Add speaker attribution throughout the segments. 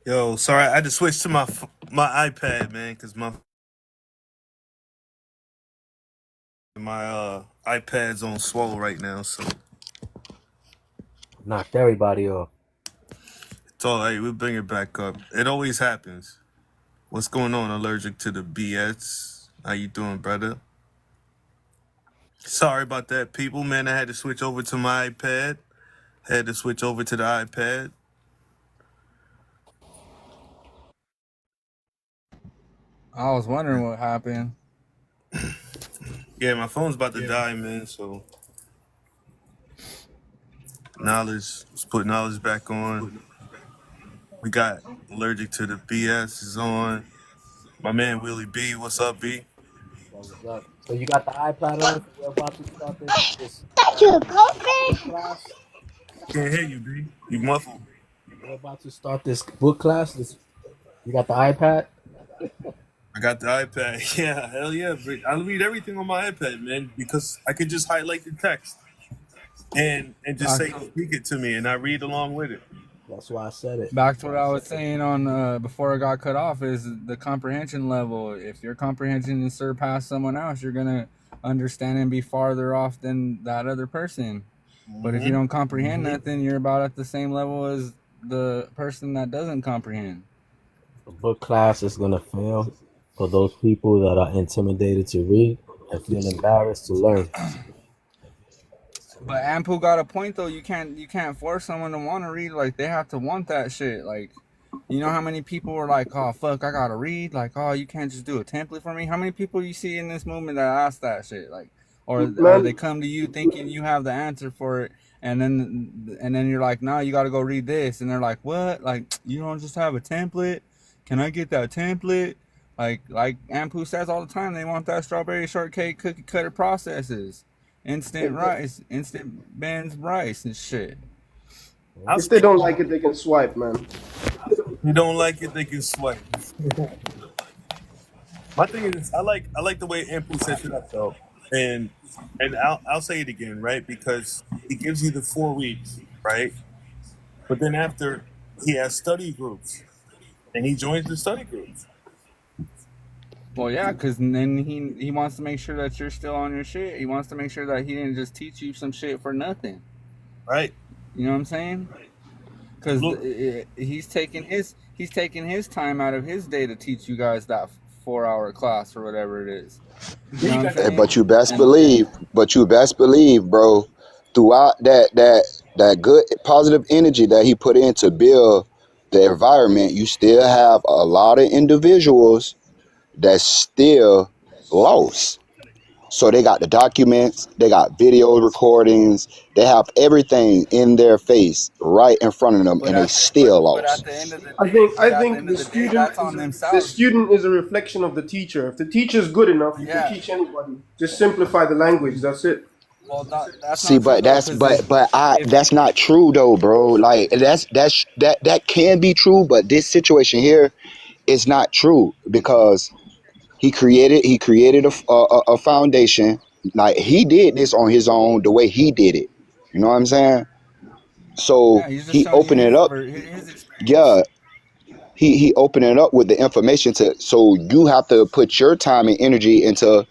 Speaker 1: Yo, sorry, I had to switch to my iPad, man, because my iPad's on swole right now, so
Speaker 2: Knocked everybody off.
Speaker 1: it's all right. We'll bring it back up. It always happens. What's going on? Allergic to the BS? How you doing, brother? Sorry about that, people. Man, I had to switch over to my iPad. Had to switch over to the iPad.
Speaker 3: I was wondering what happened.
Speaker 1: Yeah, my phone's about to die, man. So knowledge, let's put knowledge back on. We got allergic to the BS is on. My man Willie B, what's up, B?
Speaker 2: What was up? So you got the iPad on, so we're about to start this
Speaker 4: That your
Speaker 2: book
Speaker 4: girlfriend?
Speaker 2: class.
Speaker 1: Can't hear you, B. You muffled.
Speaker 2: We're about to start this book class. This you got the iPad?
Speaker 1: I got the iPad. Yeah, hell yeah. I read everything on my iPad, man, because I could just highlight the text and just
Speaker 3: Back
Speaker 1: say
Speaker 3: to,
Speaker 1: speak it to me, and I read along with it.
Speaker 2: That's why I said it.
Speaker 3: back to what I was saying on before I got cut off is the comprehension level. If your comprehension is surpass someone else, you're gonna understand and be farther off than that other person. But if you
Speaker 1: Hmm.
Speaker 3: don't comprehend nothing, you're about at the same level as the person that doesn't comprehend.
Speaker 2: The book class is gonna fail for those people that are intimidated to read and feel embarrassed to learn.
Speaker 3: But Ampu got a point though. You can't force someone to want to read. Like they have to want that shit. Like you know how many people were like, "Oh fuck, I gotta read." Like, "Oh, you can't just do a template for me." How many people you see in this movement that ask that shit? Like, or they
Speaker 5: Man,
Speaker 3: come to you thinking you have the answer for it, and then you're like, "No, you gotta go read this," and they're like, "What? Like you don't just have a template? Can I get that template?" Like Ampu says all the time, they want that strawberry shortcake cookie cutter processes. Instant rice, instant Ben's rice and shit.
Speaker 1: I'll
Speaker 5: if they
Speaker 1: speak.
Speaker 5: don't like it, they can swipe, man.
Speaker 1: You don't like it, they can swipe. My thing is, I like the way Ampu sets it up though, and I'll say it again, right? Because he gives you the 4 weeks, right? But then after he has study groups, and he joins the study groups,
Speaker 3: Well, yeah, because then he wants to make sure that you're still on your shit. He wants to make sure that he didn't just teach you some shit for nothing.
Speaker 1: right?
Speaker 3: You know what I'm saying? Because
Speaker 1: Look,
Speaker 3: he's taking his time out of his day to teach you guys that 4 hour class or whatever it is. You
Speaker 1: then
Speaker 3: know
Speaker 1: you
Speaker 3: what I'm
Speaker 1: got that.
Speaker 3: saying?
Speaker 4: But you best
Speaker 3: And
Speaker 4: believe, bro, throughout that good positive energy that he put in to build the environment, you still have a lot of individuals that's still lost. So they got the documents, they got video recordings, they have everything in their face right in front of them,
Speaker 3: but
Speaker 4: and they
Speaker 3: at the but
Speaker 4: still
Speaker 3: but at
Speaker 4: lost.
Speaker 3: the end of the
Speaker 5: I
Speaker 3: day,
Speaker 5: think
Speaker 3: but
Speaker 5: I
Speaker 3: at the
Speaker 5: think
Speaker 3: end of the day, that's on
Speaker 5: the
Speaker 3: themselves.
Speaker 5: student is a reflection of the teacher. If the teacher's good enough, you can
Speaker 3: Yeah.
Speaker 5: teach anybody. Just simplify the language. That's it.
Speaker 3: Well, that's
Speaker 4: See,
Speaker 3: not true
Speaker 4: but
Speaker 3: though,
Speaker 4: that's
Speaker 3: because if
Speaker 4: that's not true though, bro. Like that can be true, but this situation here is not true because he created a foundation. Like he did this on his own, the way he did it. You know what I'm saying? So
Speaker 3: yeah, he's just
Speaker 4: he
Speaker 3: showing you
Speaker 4: opened it
Speaker 3: his
Speaker 4: up.
Speaker 3: his experience.
Speaker 4: Yeah, he opened it up with the information to. So you have to put your time and energy into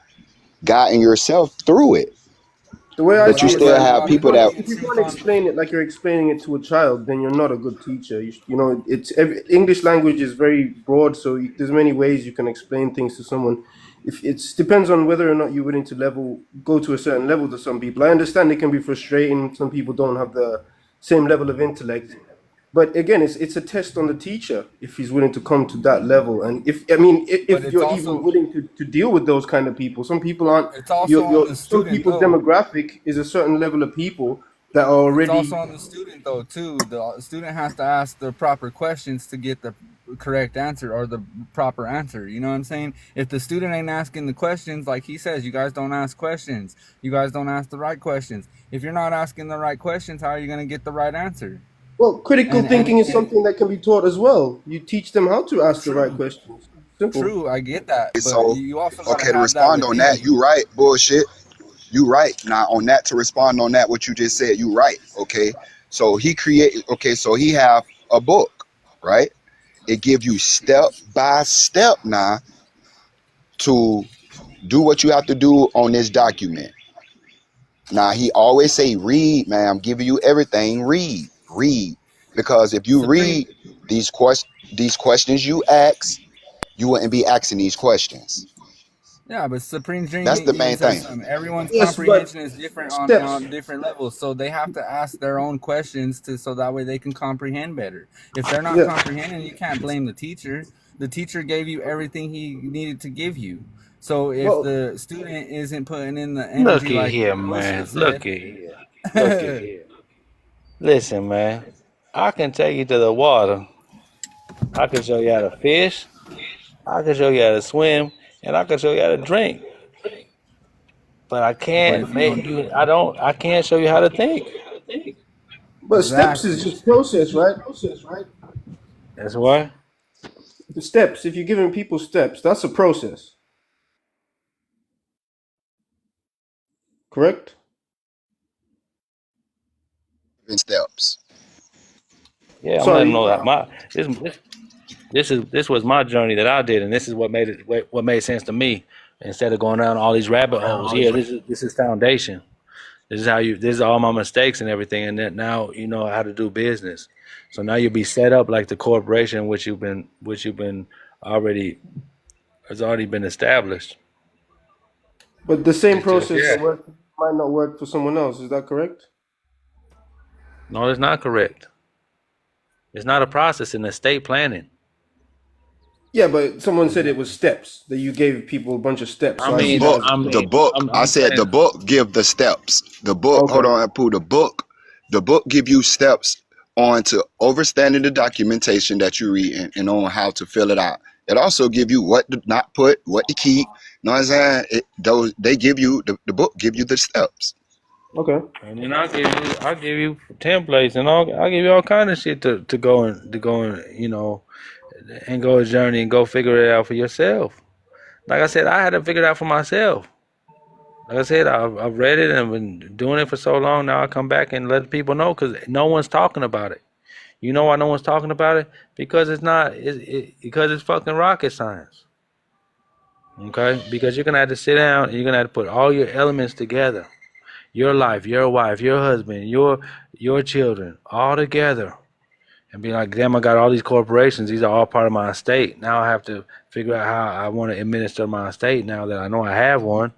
Speaker 4: guiding yourself through it.
Speaker 5: The way I
Speaker 3: But
Speaker 4: But you
Speaker 5: see
Speaker 3: I'm
Speaker 5: it,
Speaker 4: still
Speaker 3: talking
Speaker 5: man,
Speaker 4: have
Speaker 3: about
Speaker 5: if you
Speaker 3: the
Speaker 4: people
Speaker 5: can't
Speaker 4: that
Speaker 5: if
Speaker 3: being
Speaker 5: you can't
Speaker 3: truth on.
Speaker 5: explain it like you're explaining it to a child, then you're not a good teacher. You know, English language is very broad, so there's many ways you can explain things to someone. If it's depends on whether or not you're willing to go to a certain level to some people. I understand it can be frustrating. Some people don't have the same level of intellect, but again, it's a test on the teacher if he's willing to come to that level, and
Speaker 3: But
Speaker 5: if you're even willing to deal with those kind of people. Some people aren't.
Speaker 3: it's also on the
Speaker 5: Some
Speaker 3: student
Speaker 5: people's
Speaker 3: though.
Speaker 5: demographic is a certain level of people that are
Speaker 3: It's also
Speaker 5: already.
Speaker 3: on the student though too. The student has to ask the proper questions to get the correct answer or the proper answer. You know what I'm saying? If the student ain't asking the questions, like he says, you guys don't ask questions. You guys don't ask the right questions. If you're not asking the right questions, how are you gonna get the right answer?
Speaker 5: Well, critical
Speaker 3: And
Speaker 5: thinking is
Speaker 3: and
Speaker 5: something that can be taught as well. You teach them how to ask the right
Speaker 3: true,
Speaker 5: questions. Simple.
Speaker 3: true, I get that, but
Speaker 4: so
Speaker 3: you also gotta
Speaker 4: okay to
Speaker 3: have that
Speaker 4: respond on
Speaker 3: within
Speaker 4: that.
Speaker 3: you.
Speaker 4: You right, bullshit. You right. Now on that to respond on that what you just said, you right. Okay. So he create okay, so he have a book, right? it give you step by step now to do what you have to do on this document. Now he always say, read, man. I'm giving you everything. Read. Because if you
Speaker 3: Supreme.
Speaker 4: read these questions you ask, you wouldn't be asking these questions.
Speaker 3: Yeah, but Supreme Dream
Speaker 4: That's the
Speaker 3: even
Speaker 4: main
Speaker 3: says
Speaker 4: thing.
Speaker 3: everyone's
Speaker 5: Yes, but
Speaker 3: comprehension is different
Speaker 5: steps.
Speaker 3: on different levels, so they have to ask their own questions so that way they can comprehend better. If they're not
Speaker 5: Yeah.
Speaker 3: comprehending, you can't blame the teacher. The teacher gave you everything he needed to give you. So if
Speaker 5: Well,
Speaker 3: the student isn't putting in the energy,
Speaker 6: Looky
Speaker 3: like
Speaker 6: here,
Speaker 3: Bush
Speaker 6: man.
Speaker 3: just said,
Speaker 6: Looky here. Looky here. Listen, man. I can take you to the water. I can show you how to fish. I can show you how to swim, and I can show you how to drink. But I
Speaker 3: but
Speaker 6: can't
Speaker 3: if you don't
Speaker 6: make
Speaker 3: do
Speaker 6: you. I don't. I can't show you how to think.
Speaker 5: but steps is
Speaker 3: exactly,
Speaker 5: just process, right?
Speaker 6: That's why.
Speaker 5: The steps. If you're giving people steps, that's a process, correct?
Speaker 4: In steps.
Speaker 6: Yeah, I'm letting them
Speaker 5: Sorry.
Speaker 6: know that this was my journey that I did, and this is what made sense to me. Instead of going down all these rabbit holes, yeah, this is foundation. This is all my mistakes and everything, and then now you know how to do business. So now you'll be set up like the corporation which you've been already has already been established.
Speaker 5: But the same
Speaker 6: It's just
Speaker 5: process
Speaker 6: yeah.
Speaker 5: that work might not work for someone else. Is that correct?
Speaker 6: No, that's not correct. It's not a process in estate planning.
Speaker 5: Yeah, but someone said it was steps that you gave people a bunch of steps.
Speaker 6: I
Speaker 5: So I
Speaker 4: The
Speaker 5: see
Speaker 6: mean,
Speaker 5: that
Speaker 4: book,
Speaker 5: as a
Speaker 6: I
Speaker 4: the
Speaker 5: process.
Speaker 6: mean,
Speaker 4: book.
Speaker 6: I'm
Speaker 4: I
Speaker 6: I'm
Speaker 4: said the
Speaker 6: saying
Speaker 4: book give the steps. The book. Hold
Speaker 5: Okay.
Speaker 4: on, Pooh. The book give you steps on to understanding the documentation that you read and on how to fill it out. It also give you what to not put, what to keep. Know what I'm saying? Those they give you the book give you the steps.
Speaker 5: Okay.
Speaker 6: and then I'll give you templates and I'll give you all kind of shit to go and and go a journey and go figure it out for yourself. Like I said, I had to figure it out for myself. Like I said, I've read it and I've been doing it for so long. Now I come back and let people know because no one's talking about it. You know why no one's talking about it? Because it's not. Because it's fucking rocket science. Okay? Because you're gonna have to sit down and you're gonna have to put all your elements together. Your life, your wife, your husband, your children, all together. And be like, damn, I got all these corporations. These are all part of my estate. Now I have to figure out how I want to administer my estate now that I know I have one.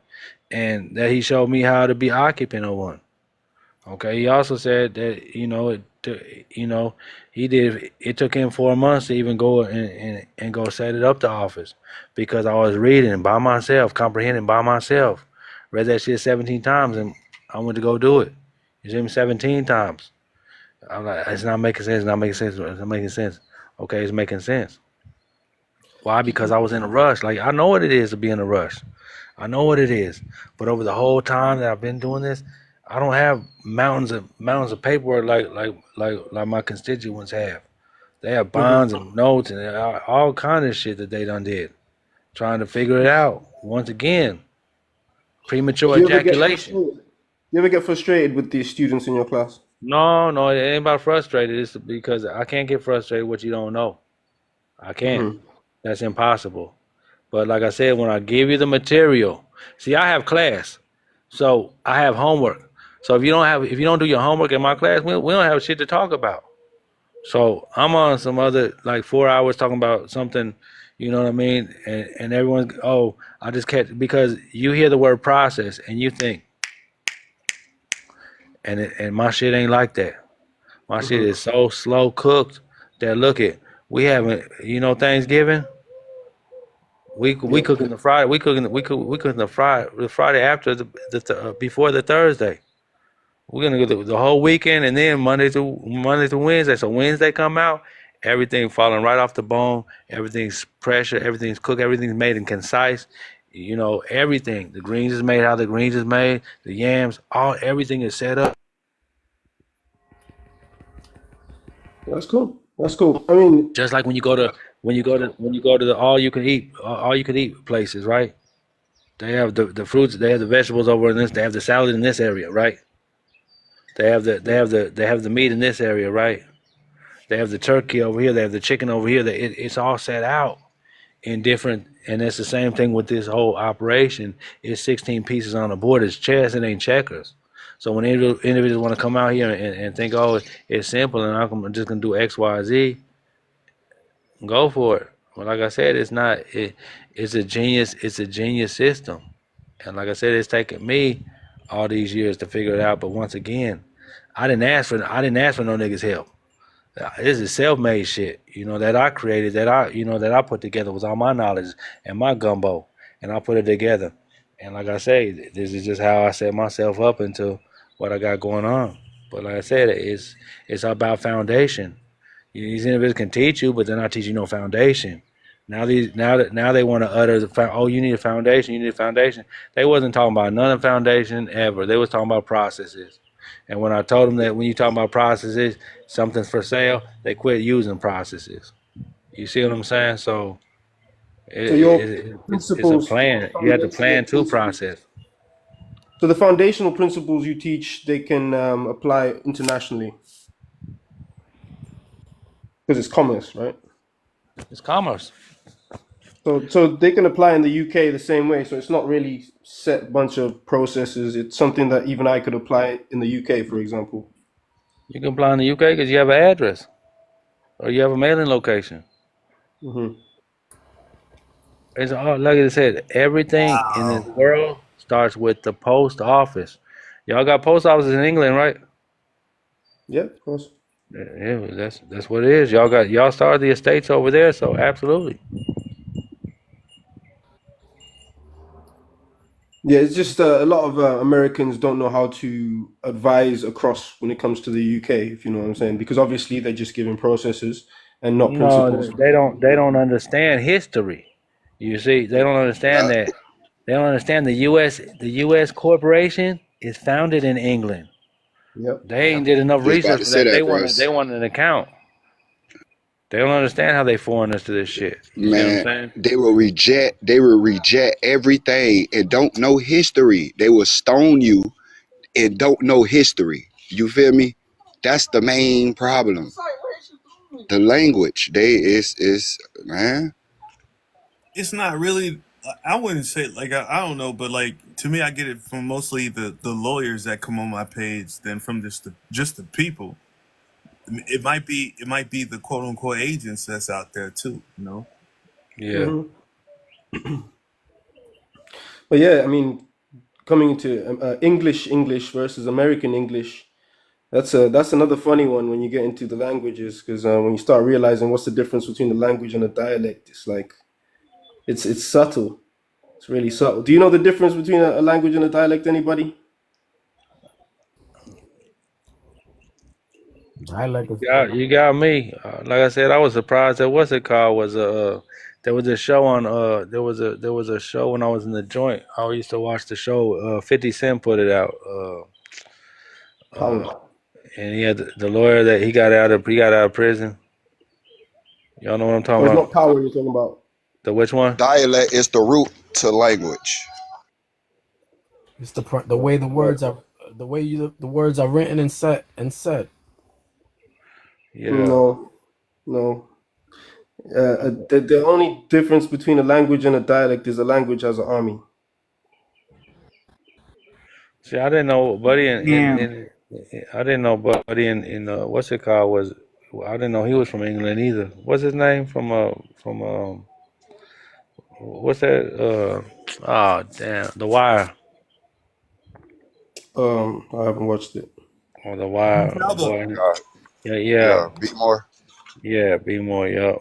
Speaker 6: And that he showed me how to be occupant of one. Okay. He also said that he did. It took him 4 months to even go and go set it up the office because I was reading by myself, comprehending by myself. Read that shit 17 times and I went to go do it. You see me 17 times. I'm like, it's not making sense. It's not making sense. It's not making sense. Okay, it's making sense. Why? Because I was in a rush. Like I know what it is to be in a rush. I know what it is. But over the whole time that I've been doing this, I don't have mountains of paperwork like my constituents have. They have
Speaker 5: Hmm.
Speaker 6: bonds and notes and all kind of shit that they done did, trying to figure it out. Once again, premature
Speaker 5: Do you ever get
Speaker 6: ejaculation.
Speaker 5: frustrated? You ever get frustrated with the students in your class?
Speaker 6: No, no, it ain't about frustrated. It's because I can't get frustrated with what you don't know. I can't.
Speaker 5: Hmm.
Speaker 6: That's impossible. But like I said, when I give you the material, see, I have class, so I have homework. So if you don't do your homework in my class, we don't have shit to talk about. So I'm on some other like 4 hours talking about something, you know what I mean? And everyone's I just can't because you hear the word process and you think, and my shit ain't like that. My shit
Speaker 5: Hmm.
Speaker 6: is so slow cooked that look it, we haven't, Thanksgiving. We
Speaker 5: Yeah.
Speaker 6: cooking the Friday. We cooking the Friday after before the Thursday. We're gonna go the whole weekend and then Monday to Wednesday. So Wednesday come out, everything falling right off the bone. Everything's pressure. Everything's cooked. Everything's made and concise. Everything. The greens is made how the greens is made. The yams, everything is set up.
Speaker 5: That's cool. That's cool. I mean,
Speaker 6: Just like when you go to the all you can eat places, right? They have the fruits. They have the vegetables over in this. They have the salad in this area, right? They have the meat in this area, right? They have the turkey over here. They have the chicken over here. It's all set out in different, and it's the same thing with this whole operation. It's 16 pieces on the board. It's chess. It ain't checkers. So when individuals want to come out here and think, oh, it's simple and I'm just gonna do X, Y, Z, go for it. Well, like I said, it's not. It's a genius. It's a genius system, and like I said, it's taken me all these years to figure it out. But once again, I didn't ask for no niggas help. This is self-made shit, that I created, that I put together with all my knowledge and my gumbo, and I put it together. And like I say, this is just how I set myself up into what I got going on. But like I said, it's about foundation. These individuals can teach you, but they're not teaching you no foundation. Now they want to utter oh, you need a foundation, you need a foundation. They wasn't talking about none of foundation ever. They was talking about processes. And when I told them that when you talk about processes, something's for sale, they quit using processes. You see what I'm saying? So
Speaker 5: So your
Speaker 6: it's a
Speaker 5: principles,
Speaker 6: plan. You have to plan to process.
Speaker 5: so the foundational principles you teach, they can apply internationally because it's commerce, right?
Speaker 6: It's commerce.
Speaker 5: So they can apply in the UK the same way. So it's not really set bunch of processes. It's something that even I could apply in the UK, for example.
Speaker 6: You can apply in the UK because you have an address or you have a mailing location.
Speaker 5: Hmm.
Speaker 6: It's all like I said. Everything in this
Speaker 1: Wow.
Speaker 6: world starts with the post office. Y'all got post offices in England, right?
Speaker 5: Yeah, of course.
Speaker 6: Yeah, that's what it is. Y'all started the estates over there, so absolutely.
Speaker 5: Yeah, it's just a lot of Americans don't know how to advise across when it comes to the UK, if you know what I'm saying, because obviously they're just given processes and not
Speaker 6: No,
Speaker 5: principles.
Speaker 6: they don't understand history. You see, they don't understand
Speaker 4: Uh,
Speaker 6: that. They don't understand the US corporation is founded in England.
Speaker 5: Yep.
Speaker 6: They ain't did enough
Speaker 4: just about
Speaker 6: research
Speaker 4: to
Speaker 6: for
Speaker 4: say
Speaker 6: that.
Speaker 4: that,
Speaker 6: They
Speaker 4: Russ.
Speaker 6: want an account. They don't understand how they foreigners to this shit. You see what I'm
Speaker 4: Man,
Speaker 6: saying?
Speaker 4: they will reject everything and don't know history. They will stone you and don't know history. You feel me? That's the main problem. The language. They is man.
Speaker 1: It's not really. I wouldn't say like I don't know, but like to me, I get it from mostly the lawyers that come on my page than from just the people. It might be the quote unquote agents that's out there too.
Speaker 6: Yeah.
Speaker 5: Hmm. But yeah, I mean, coming into English versus American English, that's another funny one when you get into the languages, because when you start realizing what's the difference between the language and a dialect, it's like it's subtle. It's really subtle. Do you know the difference between a language and a dialect? Anybody?
Speaker 2: Dialect is
Speaker 6: Yeah, you got me. Like I said, I was surprised that what's it called was there was a show on there was a show when I was in the joint. I used to watch the show. 50 Cent put it out.
Speaker 5: Power.
Speaker 6: And he had the lawyer that he got out of prison. Y'all know what I'm
Speaker 5: Or
Speaker 6: talking
Speaker 5: it's not
Speaker 6: about?
Speaker 5: power you're talking about.
Speaker 6: The which one?
Speaker 4: Dialect is the root to language.
Speaker 2: it's the way the words are written and said.
Speaker 6: Yeah.
Speaker 5: No, no. The only difference between a language and a dialect is a language has an army.
Speaker 6: See, I didn't know Buddy
Speaker 3: Damn.
Speaker 6: I didn't know Buddy in what's it called was I didn't know he was from England either. What's his name from what's that oh damn The Wire
Speaker 5: I haven't watched it.
Speaker 6: or The Wire
Speaker 1: Alba.
Speaker 6: boy
Speaker 4: Uh,
Speaker 6: yeah
Speaker 4: yeah, be more.
Speaker 6: be more yeah.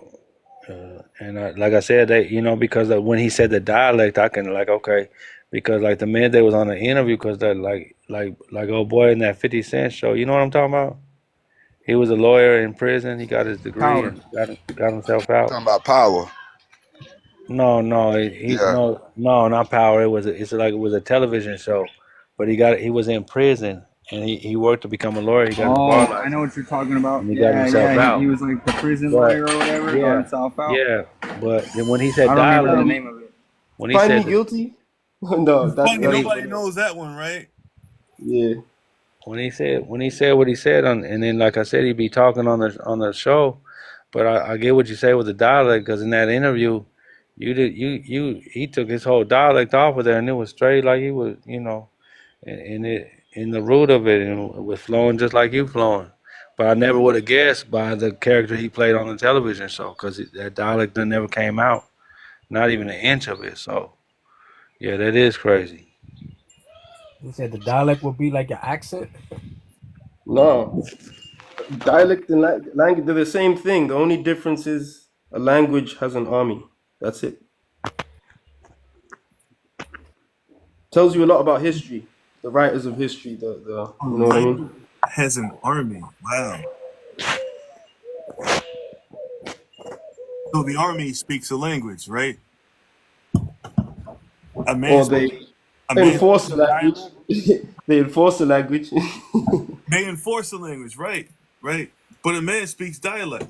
Speaker 6: And like I said, they because when he said the dialect, I can like okay, because like the minute they was on the interview, because that like old boy in that 50 Cent show, you know what I'm talking about? He was a lawyer in prison. He got his degree
Speaker 3: Power.
Speaker 6: and got himself out.
Speaker 4: Talking about power.
Speaker 6: No,
Speaker 4: Yeah.
Speaker 6: no, not Power. It was a television show, but he was in prison and he worked to become a lawyer. He got his bar
Speaker 3: Oh, I know
Speaker 6: license
Speaker 3: what you're talking about.
Speaker 6: and he got
Speaker 3: Yeah,
Speaker 6: himself
Speaker 3: yeah. He
Speaker 6: out.
Speaker 3: was like the prison
Speaker 6: But
Speaker 3: lawyer or whatever, got
Speaker 6: yeah,
Speaker 3: himself out.
Speaker 6: yeah. But then when he
Speaker 3: I
Speaker 6: said
Speaker 3: don't remember the
Speaker 6: dialect,
Speaker 3: name of it.
Speaker 6: when he
Speaker 5: Find me
Speaker 6: said
Speaker 5: guilty? No,
Speaker 1: Funny,
Speaker 6: when
Speaker 5: that's
Speaker 6: he
Speaker 1: nobody knows that one, right?
Speaker 5: yeah.
Speaker 6: when he said what he said on, and then like I said, he'd be talking on the show. But I get what you say with the dialect, because in that interview, he took his whole dialect off of there, and it was straight like he was, in the root of it, and it was flowing just like you flowing. But I never would have guessed by the character he played on the television show, because that dialect never came out, not even an inch of it. So yeah, that is crazy.
Speaker 2: You said the dialect will be like your accent.
Speaker 5: No, dialect and language, they're the same thing. The only difference is a language has an army. That's it. Tells you a lot about history, the writers of history, the
Speaker 1: A
Speaker 5: you know what I mean?
Speaker 1: language has an army. Wow. So the army speaks a language, right? A man
Speaker 5: Or
Speaker 1: speaks
Speaker 5: they
Speaker 1: a man
Speaker 5: enforce
Speaker 1: speaks
Speaker 5: the
Speaker 1: a
Speaker 5: language.
Speaker 1: dialect.
Speaker 5: They enforce the language.
Speaker 1: They enforce a language, right? Right. But a man speaks dialect.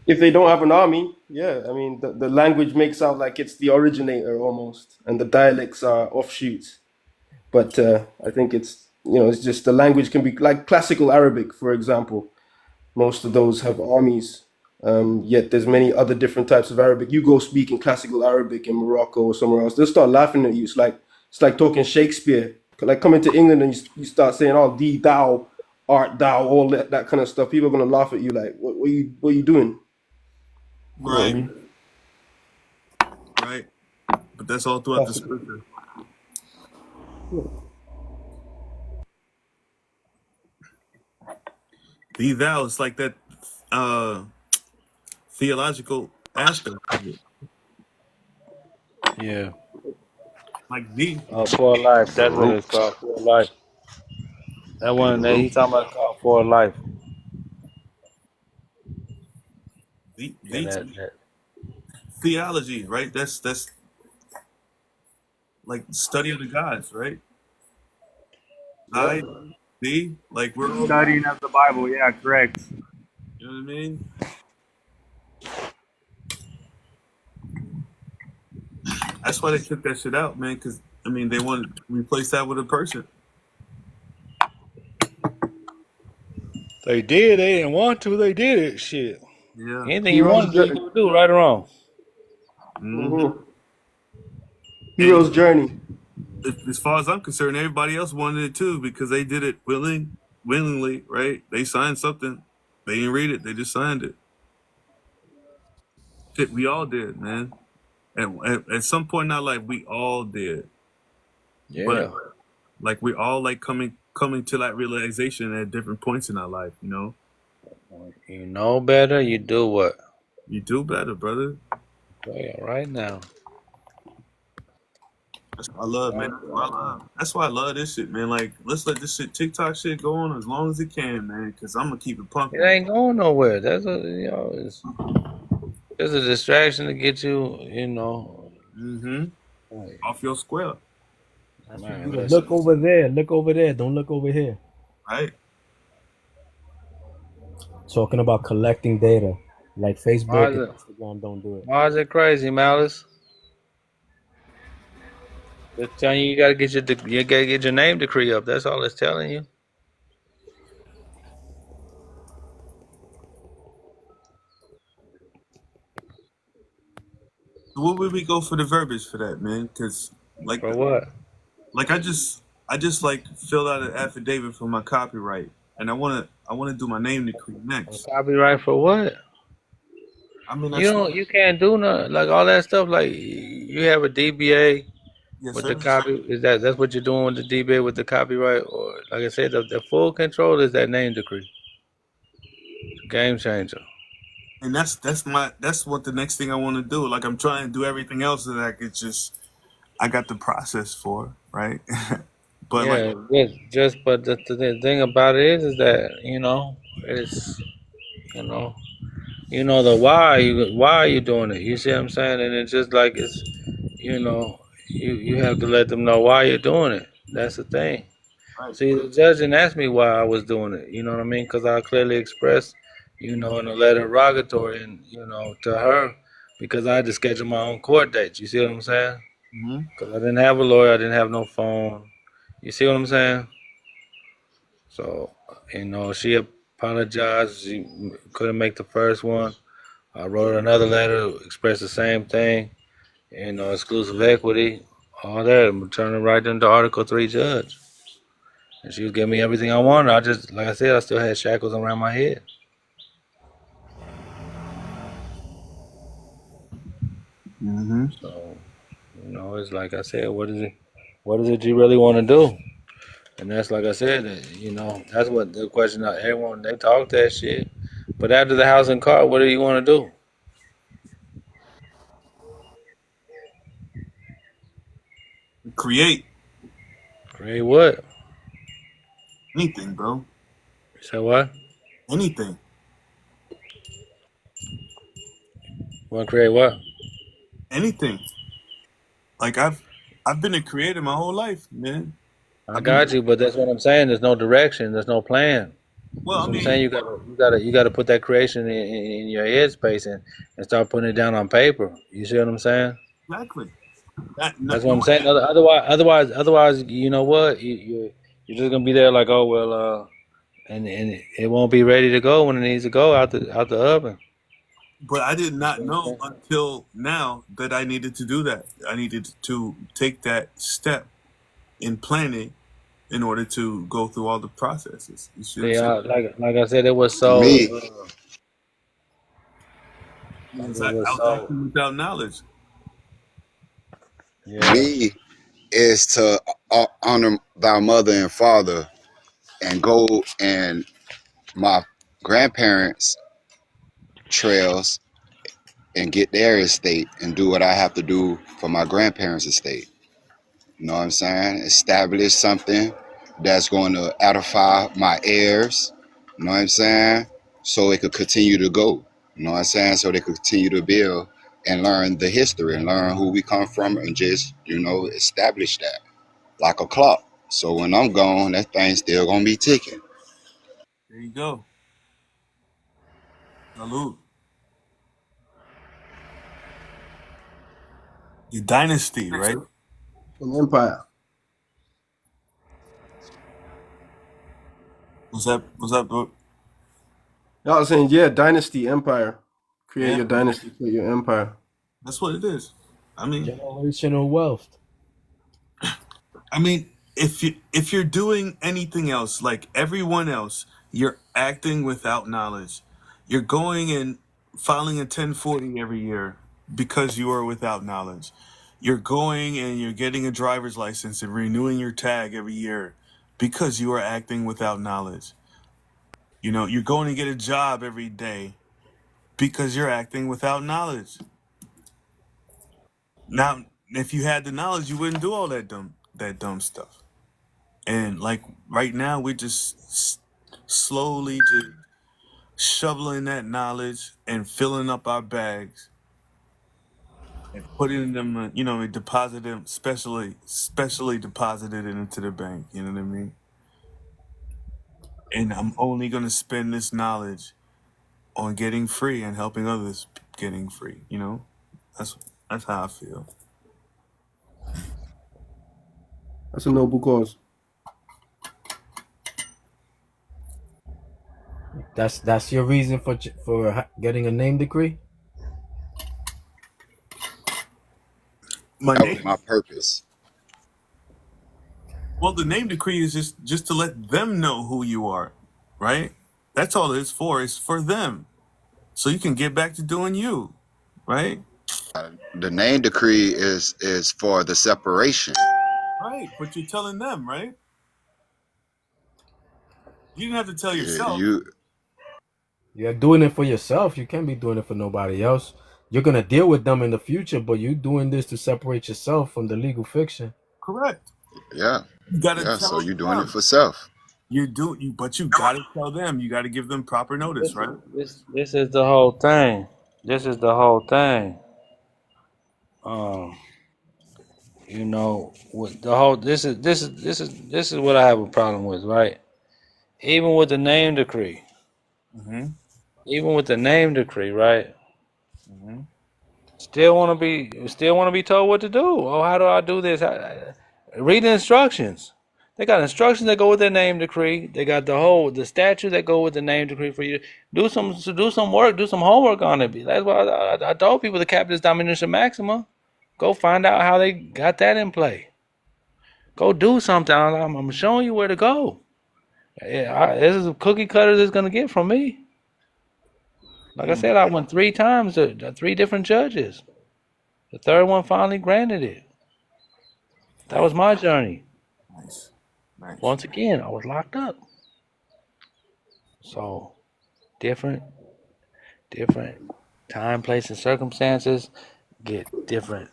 Speaker 5: If they don't have an army, yeah, I mean the language makes out like it's the originator almost, and the dialects are offshoots. But I think it's just the language can be like classical Arabic, for example. Most of those have armies. Yet there's many other different types of Arabic. You go speak in classical Arabic in Morocco or somewhere else, they'll start laughing at you. It's like talking Shakespeare. Like coming to England and you start saying, "Oh, thee, thou, art thou," all that kind of stuff. People are gonna laugh at you like, "What are you doing?" You know what I
Speaker 1: Right.
Speaker 5: mean?
Speaker 1: Right. But that's all throughout the
Speaker 5: Classical.
Speaker 1: scripture. Thee thou, it's like that uh theological aspect of it.
Speaker 6: Yeah.
Speaker 1: Like thee.
Speaker 6: For life. That's what it's
Speaker 4: Root.
Speaker 6: called. For life. That
Speaker 4: Be
Speaker 6: one that
Speaker 4: root.
Speaker 6: he talking about called for life.
Speaker 1: Thee,
Speaker 6: Yeah,
Speaker 1: thee
Speaker 6: that.
Speaker 1: theology, right? That's like study of the gods, right?
Speaker 5: Yep.
Speaker 1: I, thee, like we're all,
Speaker 3: Studying of the Bible, yeah, correct.
Speaker 1: you know what I mean? That's why they took that shit out, man. Because I mean, they want to replace that with a person.
Speaker 6: They did. They didn't want to. They did it. Shit.
Speaker 1: Yeah.
Speaker 6: Anything you
Speaker 5: Hero's
Speaker 6: want to do, you
Speaker 5: journey.
Speaker 6: can do, right or wrong.
Speaker 1: Hmm.
Speaker 5: Hmm.
Speaker 1: And
Speaker 5: Hero's journey.
Speaker 1: as far as I'm concerned, everybody else wanted it too because they did it willingly, right? They signed something. They didn't read it. They just signed it. Shit, we all did, man. And at some point in our life, we all did. But
Speaker 6: Yeah.
Speaker 1: like we all like coming to that realization at different points in our life. You know,
Speaker 6: You know better, you do what?
Speaker 1: you do better, brother.
Speaker 6: Yeah, right now.
Speaker 1: That's what I love, man. That's why I love this shit, man. Like, let's let this shit TikTok shit go on as long as it can, man. Because I'm gonna keep it
Speaker 6: It
Speaker 1: pumping.
Speaker 6: ain't going nowhere. That's it's a distraction to get you,
Speaker 1: Mm-hmm.
Speaker 6: like,
Speaker 1: Off your square,
Speaker 2: That's for you
Speaker 6: man,
Speaker 2: to look
Speaker 6: listen.
Speaker 2: over there. Look over there. Don't look over here.
Speaker 1: right?
Speaker 2: Talking about collecting data, like
Speaker 6: Why
Speaker 2: Facebook
Speaker 6: is
Speaker 2: and
Speaker 6: it
Speaker 2: Instagram don't do it.
Speaker 6: why is it crazy, Malice? It's telling you you gotta get your name decree up. That's all it's telling you.
Speaker 1: So what would we go for the verbiage for that, man? Because like,
Speaker 6: For what?
Speaker 1: like I just like filled out an affidavit for my copyright, and I wanna do my name decree next.
Speaker 6: Copyright for what?
Speaker 1: I mean, that's
Speaker 6: You can't do nothing like all that stuff. Like you have a DBA
Speaker 1: yes,
Speaker 6: with the
Speaker 1: sir.
Speaker 6: copy. That's what you're doing with the DBA with the copyright, or like I said, the full control is that name decree. Game changer.
Speaker 1: And that's what the next thing I want to do. Like I'm trying to do everything else that I could just I got the process for, right? But like,
Speaker 6: Yeah, just but the thing about it is that it's you know the why are you doing it? You see what I'm saying? And it's just like you have to let them know why you're doing it. That's the thing.
Speaker 1: right,
Speaker 6: See, the judge didn't ask me why I was doing it. You know what I mean? Because I clearly expressed, in a letter rogatory, and to her, because I had to schedule my own court dates. You see what I'm saying?
Speaker 1: hmm
Speaker 6: Because I didn't have a lawyer, I didn't have no phone. You see what I'm saying? So, she apologized. She couldn't make the first one. I wrote another letter, expressed the same thing. Exclusive equity, all that. I'm turning right into Article 3 judge. And she was giving me everything I wanted. I just, like I said, I still had shackles around my head.
Speaker 1: Mm-hmm.
Speaker 6: So, it's like I said, what is it you really want to do? And that's like I said, that's what the question that everyone, they talk that shit. But after the house and car, what do you want to do?
Speaker 1: Create
Speaker 6: Create what?
Speaker 1: anything, bro.
Speaker 6: You said what?
Speaker 1: Anything.
Speaker 6: Want to create what?
Speaker 1: Anything. Like I've been a creator my whole life, man.
Speaker 6: I
Speaker 1: I've been
Speaker 6: got you, but that's what I'm saying. There's no direction. There's no plan.
Speaker 1: well, I
Speaker 6: That's what I'm
Speaker 1: mean,
Speaker 6: saying. You gotta put that creation in your headspace and start putting it down on paper. You see what I'm saying?
Speaker 1: exactly. That no,
Speaker 6: That's what
Speaker 1: no
Speaker 6: I'm
Speaker 1: one
Speaker 6: saying. Otherwise, you know what? You're just gonna be there like, oh well, and it won't be ready to go when it needs to go out the oven.
Speaker 1: but I did
Speaker 6: You see
Speaker 1: not
Speaker 6: what I'm
Speaker 1: know
Speaker 6: saying?
Speaker 1: until now that I needed to do that. I needed to take that step in planning in order to go through all the processes. You see what I'm
Speaker 6: See,
Speaker 1: saying?
Speaker 6: like I said, it was so.
Speaker 4: Me,
Speaker 6: Like
Speaker 1: Because
Speaker 6: it
Speaker 1: I
Speaker 6: was
Speaker 1: was
Speaker 6: so.
Speaker 1: acting without knowledge.
Speaker 6: Yeah.
Speaker 4: me is to honor thy mother and father and go and my grandparents' trails and get their estate and do what I have to do for my grandparents' estate. You know what I'm saying? Establish something that's going to edify my heirs. You know what I'm saying? So it could continue to go. You know what I'm saying? So they could continue to build and learn the history and learn who we come from and just, establish that like a clock. So when I'm gone, that thing's still gonna be ticking.
Speaker 1: There you go. Salute. Your dynasty, right?
Speaker 5: An empire.
Speaker 1: What's up, bro?
Speaker 5: I was saying, yeah, dynasty, empire. Create
Speaker 1: Yeah,
Speaker 5: your dynasty, create your empire.
Speaker 1: that's what it is. I mean,
Speaker 2: Generational wealth.
Speaker 1: I mean, if you're doing anything else like everyone else, you're acting without knowledge. You're going and filing a 1040 every year because you are without knowledge. You're going and you're getting a driver's license and renewing your tag every year because you are acting without knowledge. You're going to get a job every day because you're acting without knowledge. Now, if you had the knowledge, you wouldn't do all that dumb stuff. And like right now, we're just slowly just shoveling that knowledge and filling up our bags and putting them, and deposit them, specially deposited it into the bank. You know what I mean? And I'm only gonna spend this knowledge on getting free and helping others getting free. That's that's how I feel.
Speaker 5: That's a noble cause.
Speaker 2: That's your reason for getting a name decree.
Speaker 1: My
Speaker 4: That was
Speaker 1: name,
Speaker 4: my purpose.
Speaker 1: well, the name decree is just to let them know who you are, right? That's all it's for. It's for them, so you can get back to doing you, right?
Speaker 4: The name decree is for the separation.
Speaker 1: Right. But you're telling them, right? You didn't have to tell yourself.
Speaker 4: You
Speaker 2: You're doing it for yourself. You can't be doing it for nobody else. You're gonna deal with them in the future, but you're doing this to separate yourself from the legal fiction.
Speaker 1: Correct.
Speaker 4: yeah,
Speaker 1: You gotta
Speaker 4: yeah. So
Speaker 1: tell
Speaker 4: you're doing it
Speaker 1: them.
Speaker 4: for self.
Speaker 1: But you gotta tell them. You gotta give them proper notice,
Speaker 6: This
Speaker 1: right?
Speaker 6: this is the whole thing. This is the whole thing. Um, with the whole this is what I have a problem with, right? Even with the name decree,
Speaker 1: Mm-hmm.
Speaker 6: even with the name decree, right?
Speaker 1: Mm-hmm.
Speaker 6: Still want to be told what to do. Oh, how do I do this? Read the instructions. They got instructions that go with their name decree. They got the statutes that go with the name decree for you. Do some work, do some homework on it. That's why I told people the Capitis Dominus Maxima. Go find out how they got that in play. Go do something. I'm showing you where to go. This is a cookie cutter that's gonna get from me. Like I said, I went 3 times to 3 different judges. The third one finally granted it. That was my journey.
Speaker 1: Nice. Nice.
Speaker 6: Once again, I was locked up. So different time, place, and circumstances get different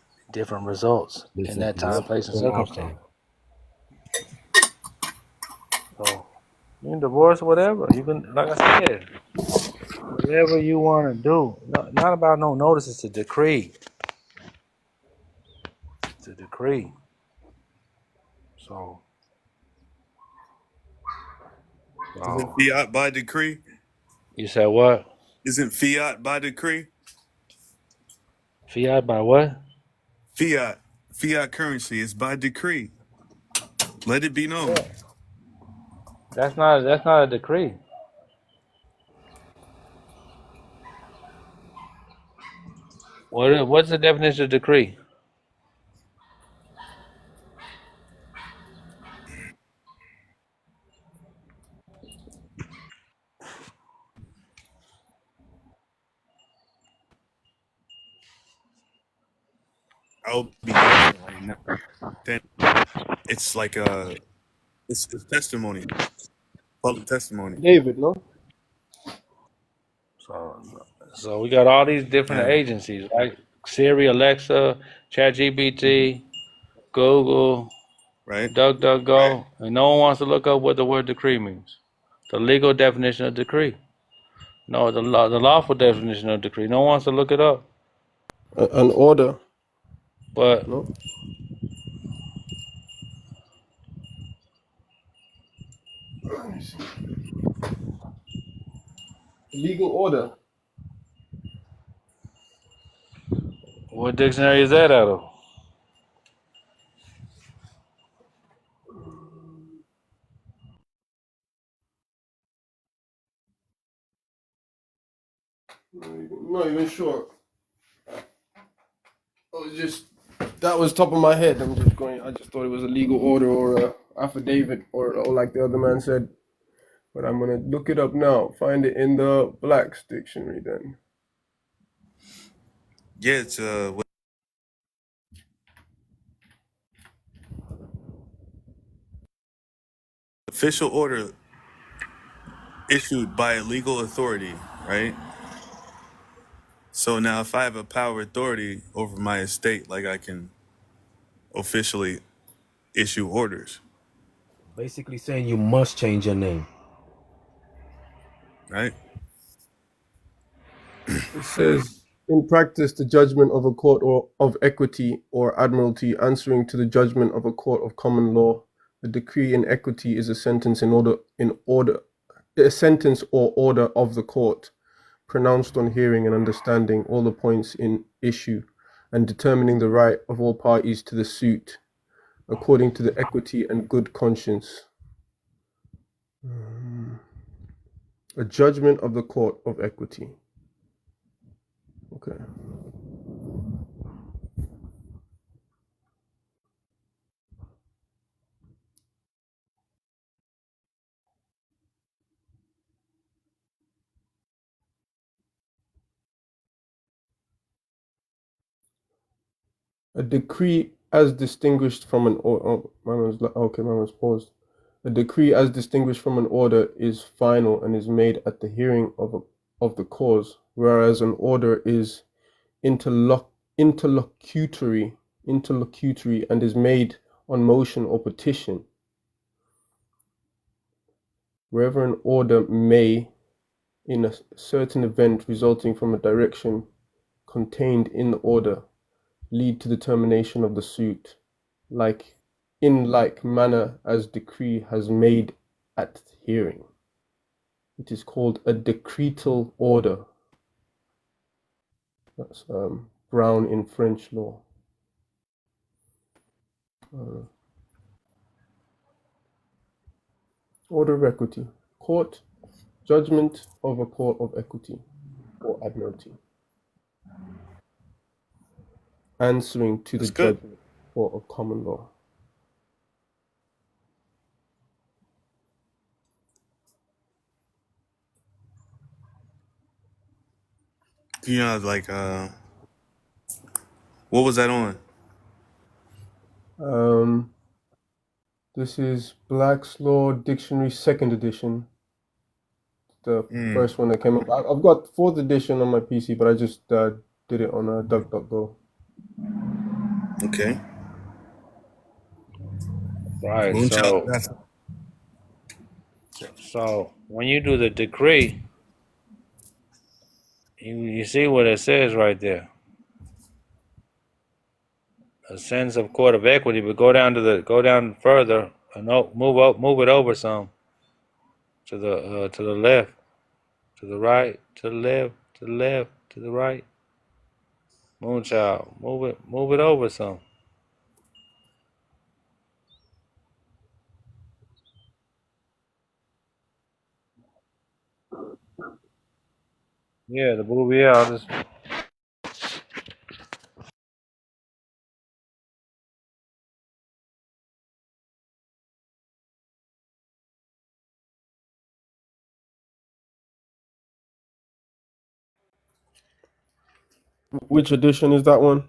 Speaker 6: results in that time, place, and circumstance. So you can divorce whatever. You can, like I said, whatever you want to do. Not about no notice. It's a decree. It's a decree. So.
Speaker 1: Isn't fiat by decree?
Speaker 6: You said what?
Speaker 1: Isn't fiat by decree?
Speaker 6: Fiat by what?
Speaker 1: Fiat currency is by decree. Let it be known.
Speaker 6: That's not a decree. What's the definition of decree?
Speaker 1: I'll be honest right now. Then it's like it's testimony, public testimony.
Speaker 5: David, no?
Speaker 6: So we got all these different
Speaker 1: Yeah.
Speaker 6: agencies, right? Siri, Alexa, ChatGPT, Google,
Speaker 1: Right.
Speaker 6: DuckDuckGo, and no one wants to look up what the word decree means. The legal definition of decree. No, the lawful definition of decree. No one wants to look it up.
Speaker 5: An order,
Speaker 6: But
Speaker 5: no? Legal order.
Speaker 6: what dictionary is that out of?
Speaker 5: Not even sure. That was top of my head. I just thought it was a legal order or a affidavit or like the other man said. But I'm gonna look it up now. Find it in the Black's dictionary then.
Speaker 1: Yeah, it's official order issued by a legal authority, right? So now if I have a power authority over my estate, like I can officially issue orders,
Speaker 2: Basically saying you must change your name.
Speaker 1: right?
Speaker 5: It says, in practice, the judgment of a court or of equity or admiralty answering to the judgment of a court of common law. A decree in equity is a sentence a sentence or order of the court, pronounced on hearing and understanding all the points in issue, and determining the right of all parties to the suit, according to the equity and good conscience. A judgment of the court of equity. Okay. A decree as distinguished from an order. Mine was paused. A decree as distinguished from an order is final and is made at the hearing of the cause, whereas an order is interlocutory and is made on motion or petition. Wherever an order may, in a certain event resulting from a direction contained in the order, lead to the termination of the suit, in like manner as decree has made at hearing. It is called a decretal order. That's Brown in French law. Order of equity. Court. Judgment of a court of equity or admiralty. Answering to the
Speaker 1: That's good.
Speaker 5: judgment court of common law.
Speaker 1: You know, like what was that on?
Speaker 5: This is Black's Law Dictionary, second edition. The first one that came up. I've got fourth edition on my PC, but I just did it on DuckDuckGo.
Speaker 1: Okay.
Speaker 6: Right.
Speaker 1: Moonchild. That's
Speaker 6: So when you do the decree, you see what it says right there. A sense of court of equity, but go down further and move it over some to the left, to the right, to the left, to the left, to the right. Moonchild, move it over some. Yeah, the movie. I'll just
Speaker 5: Which edition is that one?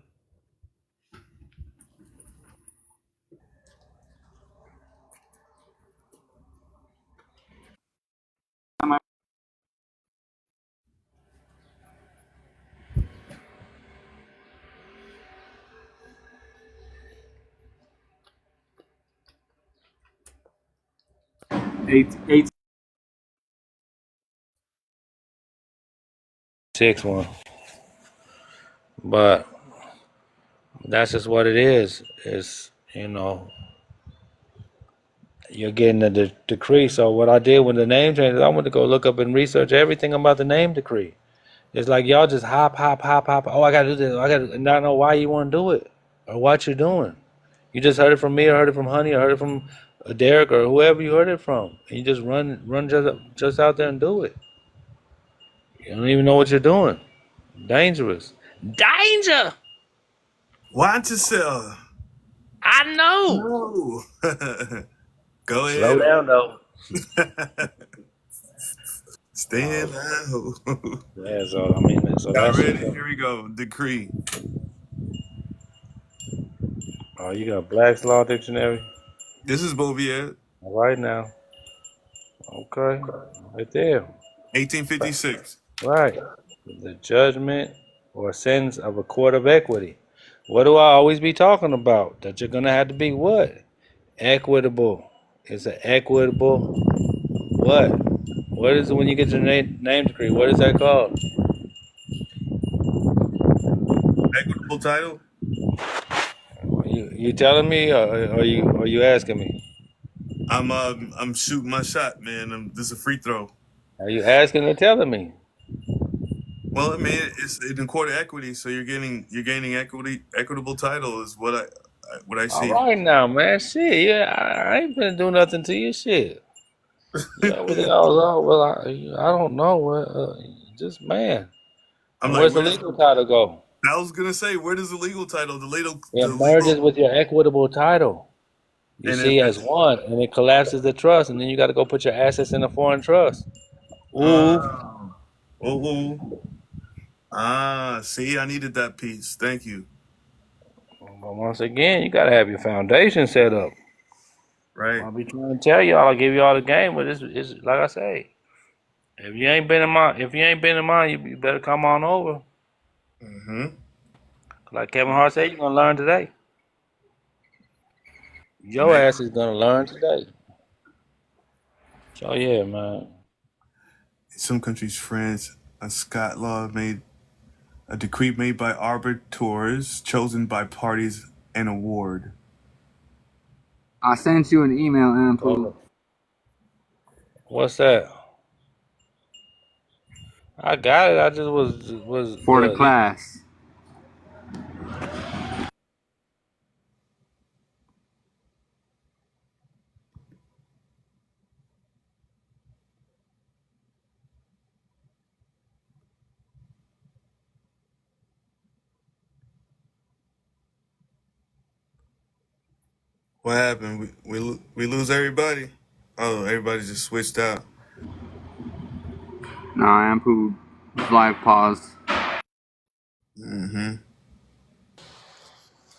Speaker 5: Eight.
Speaker 6: 6 1, but that's just what it is. It's you're getting the decree. So what I did with the name change is I went to go look up and research everything about the name decree. It's like y'all just hop. Oh, I gotta do this. I gotta not know why you want to do it or what you're doing. You just heard it from me, or heard it from Honey, or heard it from Derek, or whoever you heard it from. And you just run just out there and do it. You don't even know what you're doing. Dangerous. Danger.
Speaker 1: watch yourself.
Speaker 6: I know.
Speaker 1: No. Go
Speaker 6: Slow
Speaker 1: ahead.
Speaker 6: down though.
Speaker 1: Stand low.
Speaker 6: Yeah. So I mean, so
Speaker 1: Got
Speaker 6: that's
Speaker 1: ready.
Speaker 6: it.
Speaker 1: Here we go. Decree.
Speaker 6: Oh, you got Black's Law Dictionary.
Speaker 1: This is Bouvier,
Speaker 6: All right now. Okay. Right there.
Speaker 1: 1856.
Speaker 6: Right. The judgment or sentence of a court of equity. What do I always be talking about? That you're gonna have to be what? Equitable. It's an equitable what? What is it when you get your name decree? What is that called?
Speaker 1: Equitable title.
Speaker 6: You telling me or you asking me?
Speaker 1: I'm shooting my shot, man. This is a free throw.
Speaker 6: Are you asking or telling me?
Speaker 1: Well, I mean, it's in court of equity, so you're gaining equitable title is what I
Speaker 6: All
Speaker 1: see.
Speaker 6: right now, man. Shit, yeah, I ain't gonna do nothing to you. Shit. Yeah, everything else, well, I don't know. Just man.
Speaker 1: I'm
Speaker 6: And
Speaker 1: like,
Speaker 6: where's the legal title go?
Speaker 1: I was gonna say, where does the legal title,
Speaker 6: It
Speaker 1: the
Speaker 6: merges
Speaker 1: legal,
Speaker 6: with your equitable title. You
Speaker 1: and
Speaker 6: see, as
Speaker 1: if
Speaker 6: one, and it collapses the trust, and then you got to go put your assets in a foreign trust. Ooh.
Speaker 1: see, I needed that piece. Thank you.
Speaker 6: But once again, you got to have your foundation set up.
Speaker 1: Right.
Speaker 6: I'll be trying to tell y'all, I'll give y'all the game, but it's like I say, if you ain't been in mine, you better come on over.
Speaker 1: Mm-hmm.
Speaker 6: Like Kevin Hart said, you're gonna learn today. Your
Speaker 1: Man,
Speaker 6: ass is gonna learn today. So yeah, man.
Speaker 1: in some countries, France, a Scot law made a decree made by arbiters chosen by parties and award.
Speaker 3: I sent you an email, Ampu.
Speaker 6: What's that? I got it. I just was
Speaker 3: For the class.
Speaker 1: What happened? We lose everybody. Oh, everybody just switched out.
Speaker 3: Nah, Ampu live paused.
Speaker 1: Mm-hmm.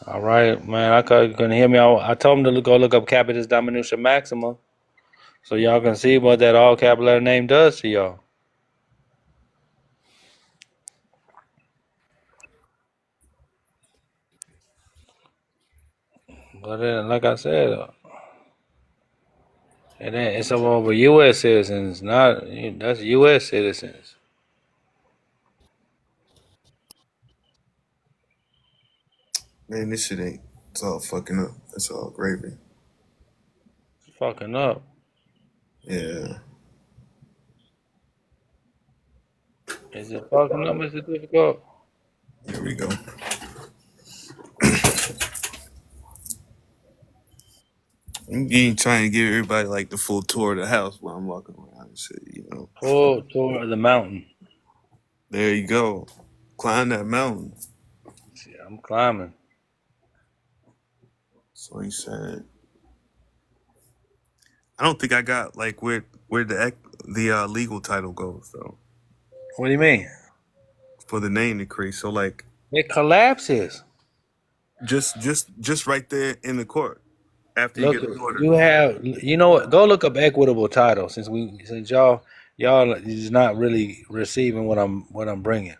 Speaker 6: All right, man. I couldn't hear me. I told him to go look up Capitis Diminutia Maxima, so y'all can see what that all capital letter name does to y'all. But then, like I said, and then it's over U.S. citizens, not that's U.S. citizens.
Speaker 1: Man, this shit ain't. It's all fucking up. It's all gravy.
Speaker 6: Fucking up.
Speaker 1: Yeah.
Speaker 6: Is it fucking up? Is it difficult?
Speaker 1: Here we go. I'm getting trying to give everybody like the full tour of the house while I'm walking around and shit. You know.
Speaker 6: Full tour of the mountain.
Speaker 1: There you go. Climb that mountain.
Speaker 6: See, I'm climbing.
Speaker 1: So he said. I don't think I got like where the legal title goes though
Speaker 6: What do you mean?
Speaker 1: for the name decree. So like
Speaker 6: It collapses.
Speaker 1: just right there in the court after you
Speaker 6: Look,
Speaker 1: get the order.
Speaker 6: you have, you know what? Go look up equitable title since y'all is not really receiving what I'm bringing.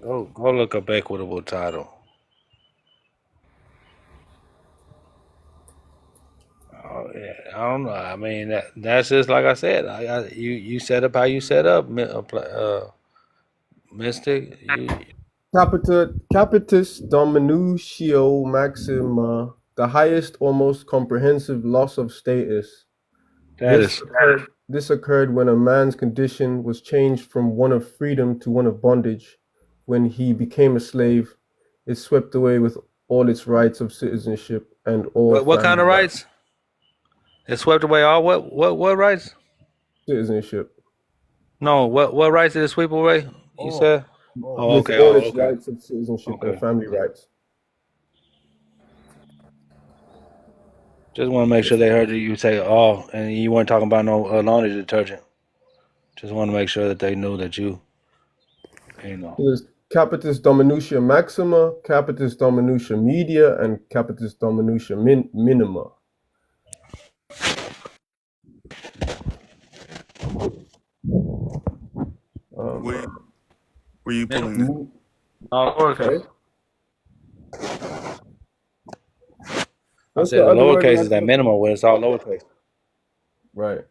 Speaker 6: Go look up equitable title. Oh, yeah, I don't know. I mean that's just like I said. You set up how you set up, Mystic.
Speaker 5: Capitis Dominutio Maxima, the highest or most comprehensive loss of status.
Speaker 6: That is
Speaker 5: This occurred when a man's condition was changed from one of freedom to one of bondage. When he became a slave, it swept away with all its rights of citizenship and all
Speaker 6: what kind of
Speaker 5: family
Speaker 6: rights? It swept away all what rights?
Speaker 5: citizenship.
Speaker 6: No, what rights did it sweep away? You said? Oh,
Speaker 5: With
Speaker 6: okay.
Speaker 5: all
Speaker 6: Oh,
Speaker 5: its
Speaker 6: okay.
Speaker 5: rights of citizenship and
Speaker 6: Okay.
Speaker 5: family rights.
Speaker 6: Just want to make sure they heard you say all, and you weren't talking about no laundry detergent. Just want to make sure that they knew that you know.
Speaker 5: There's Capitis Dominutia Maxima, Capitis Dominutia Media, and Capitis Dominutia Minima.
Speaker 1: Where you pulling this?
Speaker 6: All lowercase. I
Speaker 5: What's
Speaker 6: said
Speaker 5: the
Speaker 6: the
Speaker 5: other word?
Speaker 6: lowercase is that minimum where it's all lowercase.
Speaker 5: Right.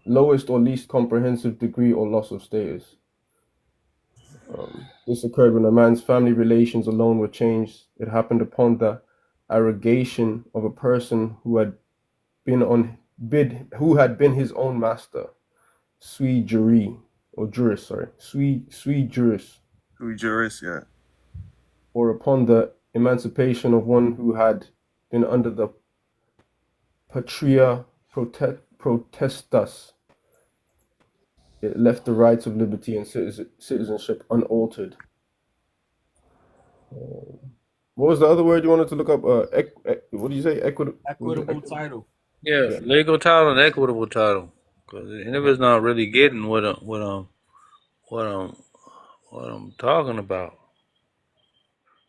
Speaker 5: Lowest or least comprehensive degree or loss of status. This occurred when a man's family relations alone were changed. It happened upon the arrogation of a person who had been his own master, sui juris, sui juris,
Speaker 1: Sui juris, yeah.
Speaker 5: or upon the emancipation of one who had been under the patria potestas. It left the rights of liberty and citizenship unaltered. What was the other word you wanted to look up? What do you say?
Speaker 2: Equitable title.
Speaker 6: Yeah, legal title and equitable title. Because if it's not really getting what I'm talking about,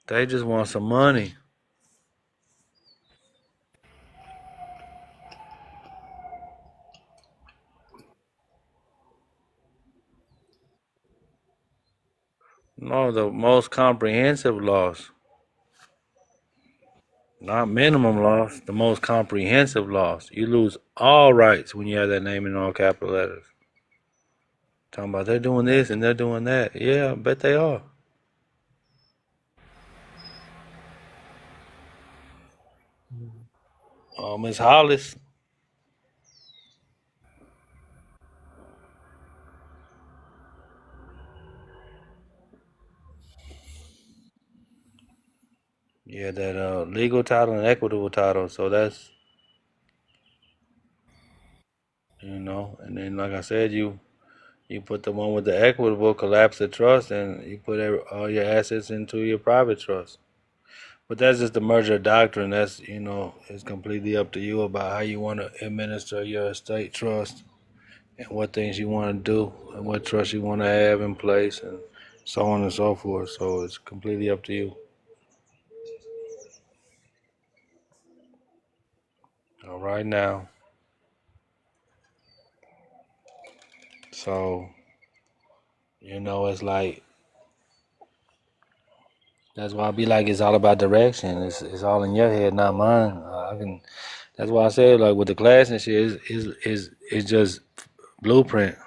Speaker 6: they just want some money. No, the most comprehensive loss. Not minimum loss, the most comprehensive loss. You lose all rights when you have that name in all capital letters. Talking about they're doing this and they're doing that. Yeah, I bet they are. Miss Hollis. Yeah, that legal title and equitable title. So that's, and then like I said, you put the one with the equitable, collapse the trust, and you put all your assets into your private trust. But that's just the merger doctrine. That's, it's completely up to you about how you want to administer your estate trust and what things you want to do and what trust you want to have in place and so on and so forth. So it's completely up to you. All right now. So, it's like, that's why I be like, it's all about direction. It's all in your head, not mine. I can. That's why I said, like, with the class and shit, it's just blueprint.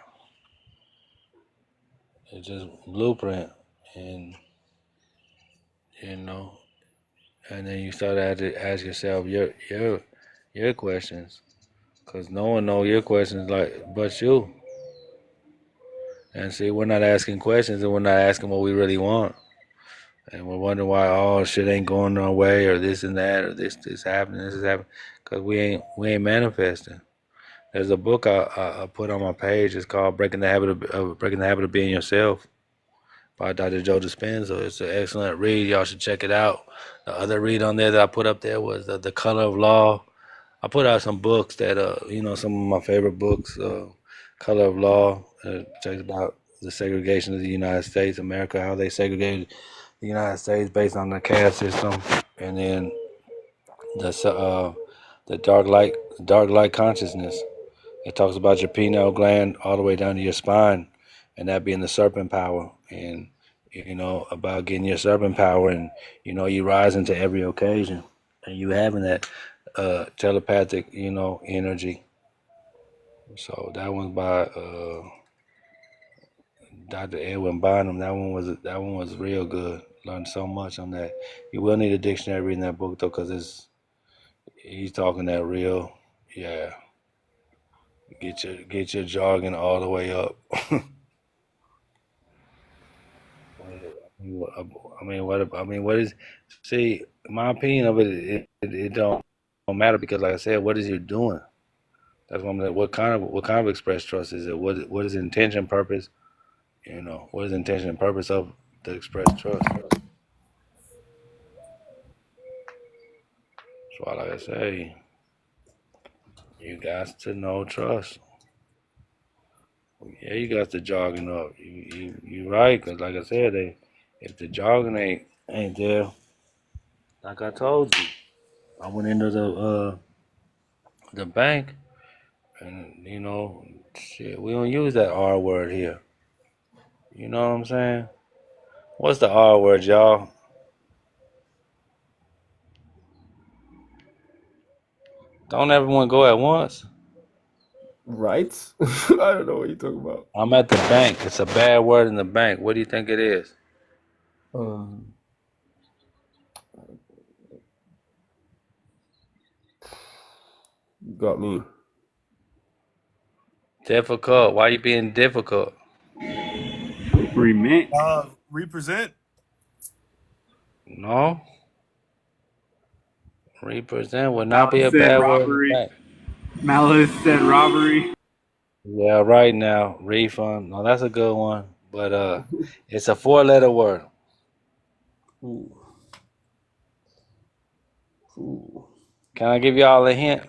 Speaker 6: It's just blueprint, and you know, and then you start to have to ask yourself your questions, cause no one know your questions like but you. And see, we're not asking questions, and we're not asking what we really want, and we're wondering why shit ain't going our way, or this and that, or this happening, this is happening, cause we ain't manifesting. There's a book I put on my page. It's called Breaking the Habit of Being Yourself by Dr. Joe Dispenza. It's an excellent read. Y'all should check it out. The other read on there that I put up there was The Color of Law. I put out some books that some of my favorite books. Color of Law talks about the segregation of the United States, America, how they segregated the United States based on the caste system, and then the dark light consciousness. It talks about your pineal gland all the way down to your spine, and that being the serpent power, and about getting your serpent power, and you rise into every occasion, and you having that telepathic, energy. So that one's by Dr. Edwin Bynum. That one was real good. Learned so much on that. You will need a dictionary reading that book though, because he's talking that real, yeah. Get your jargon all the way up. What is? See, my opinion of it don't matter, because, like I said, what is you doing? That's what I'm like. What kind of express trust is it? What is the intention, purpose? What is the intention and purpose of the express trust? That's why, like I say, you got to know trust. Yeah, you got the jogging up. You right, because like I said, if the jogging ain't there, like I told you, I went into the bank, and shit, we don't use that R word here. You know what I'm saying? What's the R word, y'all? Don't everyone go at once?
Speaker 7: Right? I don't know what you're talking about.
Speaker 6: I'm at the bank. It's a bad word in the bank. What do you think it is?
Speaker 7: Um, you got me.
Speaker 6: Difficult. Why you being difficult?
Speaker 3: Remit.
Speaker 1: Represent.
Speaker 6: No. Represent would not be
Speaker 3: Malice
Speaker 6: a
Speaker 3: said
Speaker 6: bad word in the
Speaker 3: robbery.
Speaker 6: bank.
Speaker 3: Malice said robbery.
Speaker 6: Yeah, right now. Refund. No, that's a good one. But it's a 4-letter word.
Speaker 7: Ooh. Ooh.
Speaker 6: Can I give y'all a hint?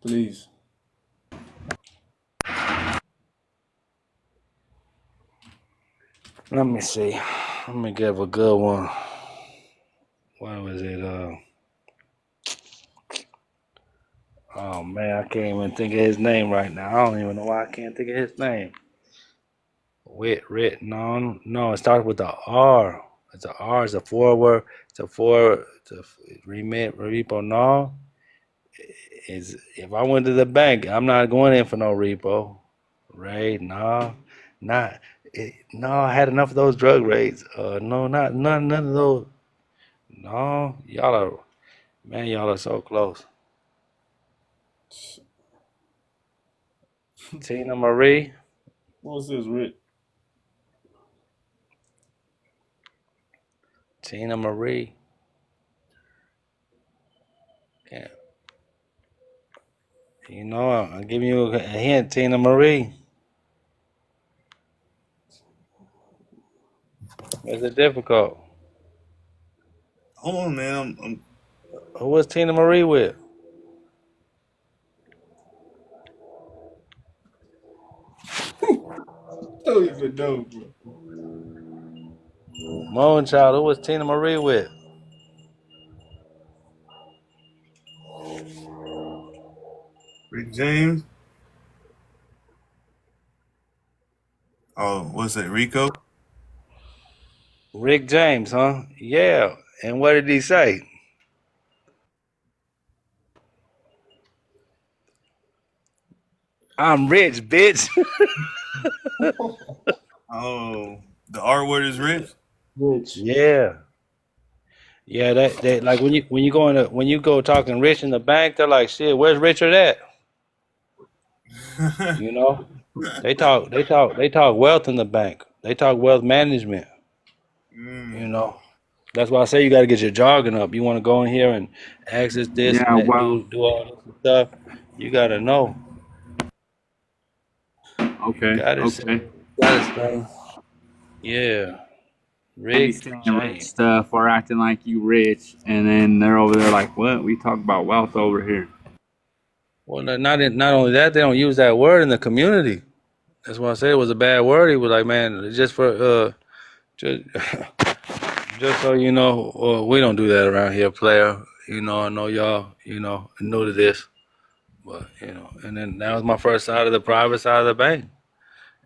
Speaker 7: Please.
Speaker 6: Let me see. Let me give a good one. What was it? Oh man, I can't even think of his name right now. I don't even know why I can't think of his name. No, it starts with the R. It's a R. It's a 4 word. It's a remit, repo. No, is if I went to the bank, I'm not going in for no repo. Right? No, not. No, I had enough of those drug raids. No, not none of those. No, y'all are so close. Tina Marie.
Speaker 7: What's this, Rick?
Speaker 6: Tina Marie. Yeah. I'm giving you a hint, Tina Marie. Is it difficult?
Speaker 1: hold on, man.
Speaker 6: Who was Tina Marie with?
Speaker 7: Don't even know, bro.
Speaker 6: Moonchild. Who was Tina Marie with?
Speaker 1: Rick James. Oh, was it Rico?
Speaker 6: Rick James, huh? Yeah. And what did he say? I'm rich, bitch.
Speaker 1: Oh, the R word is rich.
Speaker 7: Rich.
Speaker 6: Yeah. Yeah, that like when you go talking rich in the bank, they're like, shit, where's Richard at? You know? They talk wealth in the bank. They talk wealth management, you
Speaker 1: Mm.
Speaker 6: know. That's why I say you gotta get your jargon up. You wanna go in here and access this and
Speaker 3: Yeah,
Speaker 6: that,
Speaker 3: well,
Speaker 6: do all this stuff. You gotta know. You
Speaker 3: okay,
Speaker 6: gotta say
Speaker 3: okay.
Speaker 6: gotta say. Yeah.
Speaker 3: They be
Speaker 6: Rick
Speaker 3: saying rich
Speaker 6: James.
Speaker 3: stuff or acting like you rich, and then they're over there like, what? We talk about wealth over here.
Speaker 6: Well, not only that, they don't use that word in the community. That's why I said it was a bad word. He was like, man, just for just just so you know, we don't do that around here, player. You know, I know y'all, new to this, but and then that was my first side of the private side of the bank.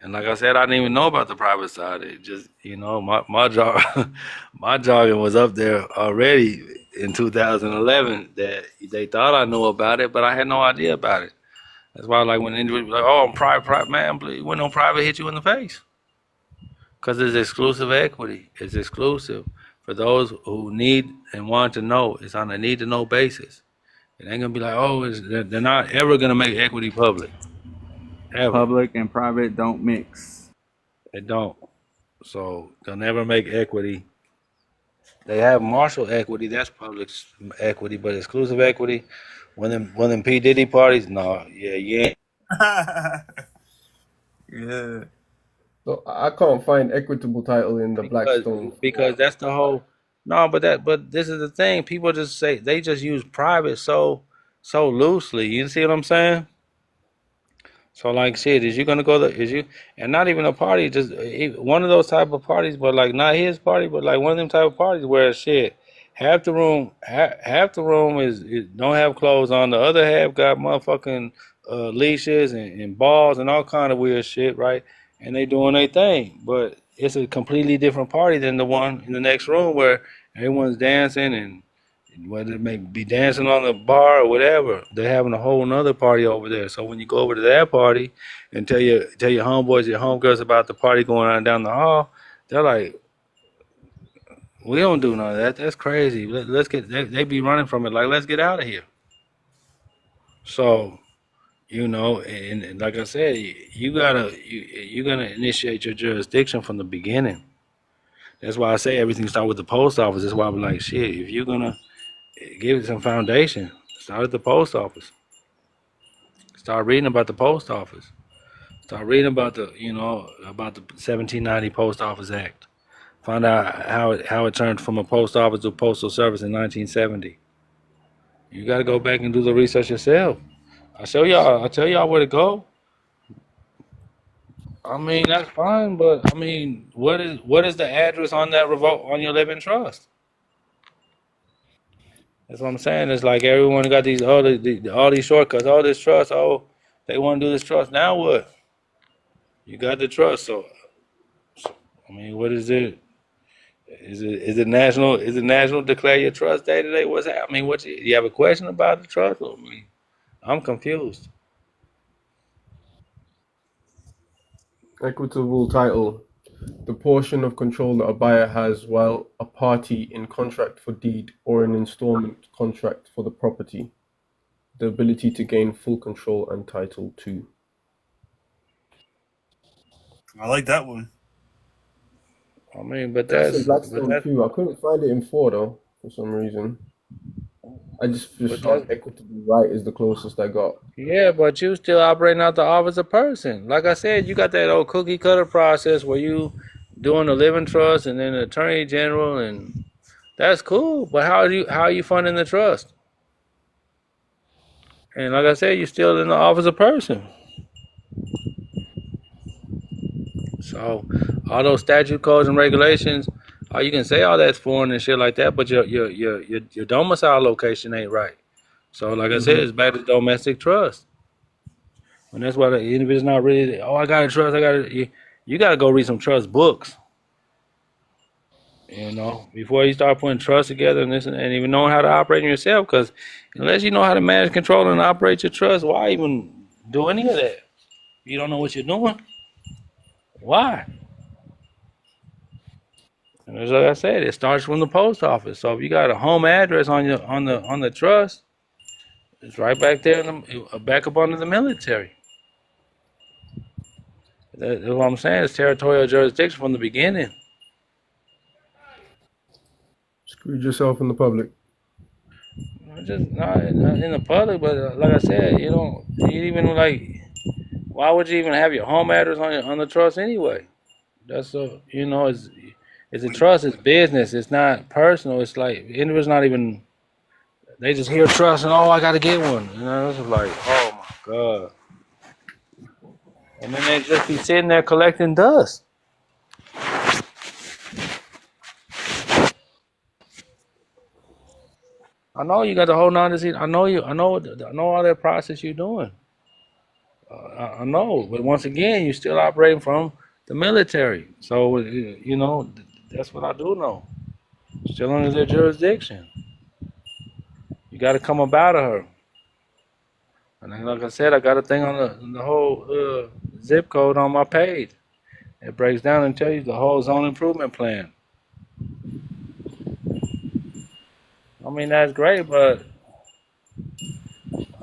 Speaker 6: And like I said, I didn't even know about the private side. It just, my my jargon was up there already in 2011 that they thought I knew about it, but I had no idea about it. That's why, like, when individuals like, "Oh, I'm private, man," please, when no private hit you in the face, because it's exclusive equity. It's exclusive for those who need and want to know. It's on a need to know basis. It ain't gonna be like, oh, they're not ever gonna make equity public, ever.
Speaker 3: Public and private don't mix.
Speaker 6: They don't. So they'll never make equity. They have martial equity, that's public equity, but exclusive equity, when them P Diddy parties, no, yeah, yeah.
Speaker 1: Yeah.
Speaker 7: So I can't find equitable title in the
Speaker 6: because
Speaker 7: Blackstone.
Speaker 6: because that's the whole. No, but this is the thing. People just say they just use private so loosely. You see what I'm saying? So like shit, is you gonna go is you and not even a party, just one of those type of parties, but like not his party, but like one of them type of parties where shit, half the room is don't have clothes on, the other half got motherfucking leashes and balls and all kind of weird shit, right? And they doing their thing, but it's a completely different party than the one in the next room where everyone's dancing and whether it may be dancing on the bar or whatever, they're having a whole nother party over there. So when you go over to that party and tell your homeboys, your homegirls about the party going on down the hall, they're like, we don't do none of that. That's crazy. Let's get. They be running from it. Like, let's get out of here. So and like I said, you're gonna initiate your jurisdiction from the beginning. That's why I say everything start with the post office. That's why I'm like, shit. If you're gonna give it some foundation, start at the post office. Start reading about the post office. Start reading about the 1790 Post Office Act. Find out how it turned from a post office to postal service in 1970. You got to go back and do the research yourself. I tell y'all where to go. I mean, that's fine, but I mean, what is the address on that revolt on your living trust? That's what I'm saying. It's like everyone got these all these shortcuts, all this trust. Oh, they want to do this trust. Now what? You got the trust, so I mean, what is it? Is it national? Is it national declare your trust day today? What's that? I mean, what you have a question about the trust? I mean, I'm confused.
Speaker 7: Equitable title. The portion of control that a buyer has while a party in contract for deed or an installment contract for the property. The ability to gain full control and title to.
Speaker 1: I like that one.
Speaker 6: I mean, but
Speaker 7: That's in
Speaker 6: that's but
Speaker 7: Blackstone
Speaker 6: that
Speaker 7: too. I couldn't find it in 4 though, for some reason. I just
Speaker 6: but
Speaker 7: found
Speaker 6: that
Speaker 7: equitable right is the closest I got.
Speaker 6: yeah, but you still operating out the office of person. Like I said, you got that old cookie cutter process where you doing the living trust and then the attorney general and That's cool, but how are you funding the trust? And like I said, you're still in the office of person. So all those statute codes and regulations, you can say all that's foreign and shit like that, but your domicile location ain't right. So like I said,
Speaker 7: Hmm.
Speaker 6: it's back to domestic trust. And that's why the individual's not really, oh, I got to trust, you got to go read some trust books, before you start putting trust together and this and even knowing how to operate yourself. Because unless you know how to manage, control, and operate your trust, why even do any of that? You don't know what you're doing. Why? And as like I said, it starts from the post office. So if you got a home address on your on the trust, it's right back there back up under the military. That's what I'm saying. It's territorial jurisdiction from the beginning.
Speaker 7: Screwed yourself in the public.
Speaker 6: Just not in the public, but like I said, you even like, why would you even have your home address on the trust anyway? That's it's a trust. It's business. It's not personal. It's like individuals not even. They just hear trust and I got to get one. It's like, oh my god. And then they just be sitting there collecting dust. I know you got the whole non-deceit. I know you. I know all that process you're doing. I know, but once again, you're still operating from the military. So that's what I do know. Still under their jurisdiction. You got to come up out of her. And then, like I said, I got a thing on the whole zip code on my page. It breaks down and tells you the whole zone improvement plan. I mean, that's great, but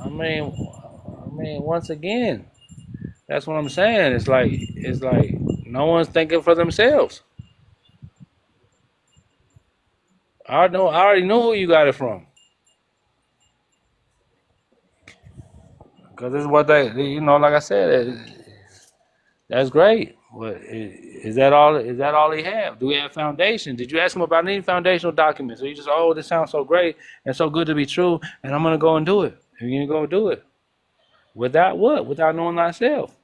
Speaker 6: I mean, once again, that's what I'm saying. It's like no one's thinking for themselves. I already know who you got it from. Because this is what like I said, that's great. But is that all? Is that all he have? Do we have foundation? Did you ask him about any foundational documents? Or you just, oh, this sounds so great and so good to be true, and I'm gonna go and do it. You're gonna go do it without what? Without knowing thyself.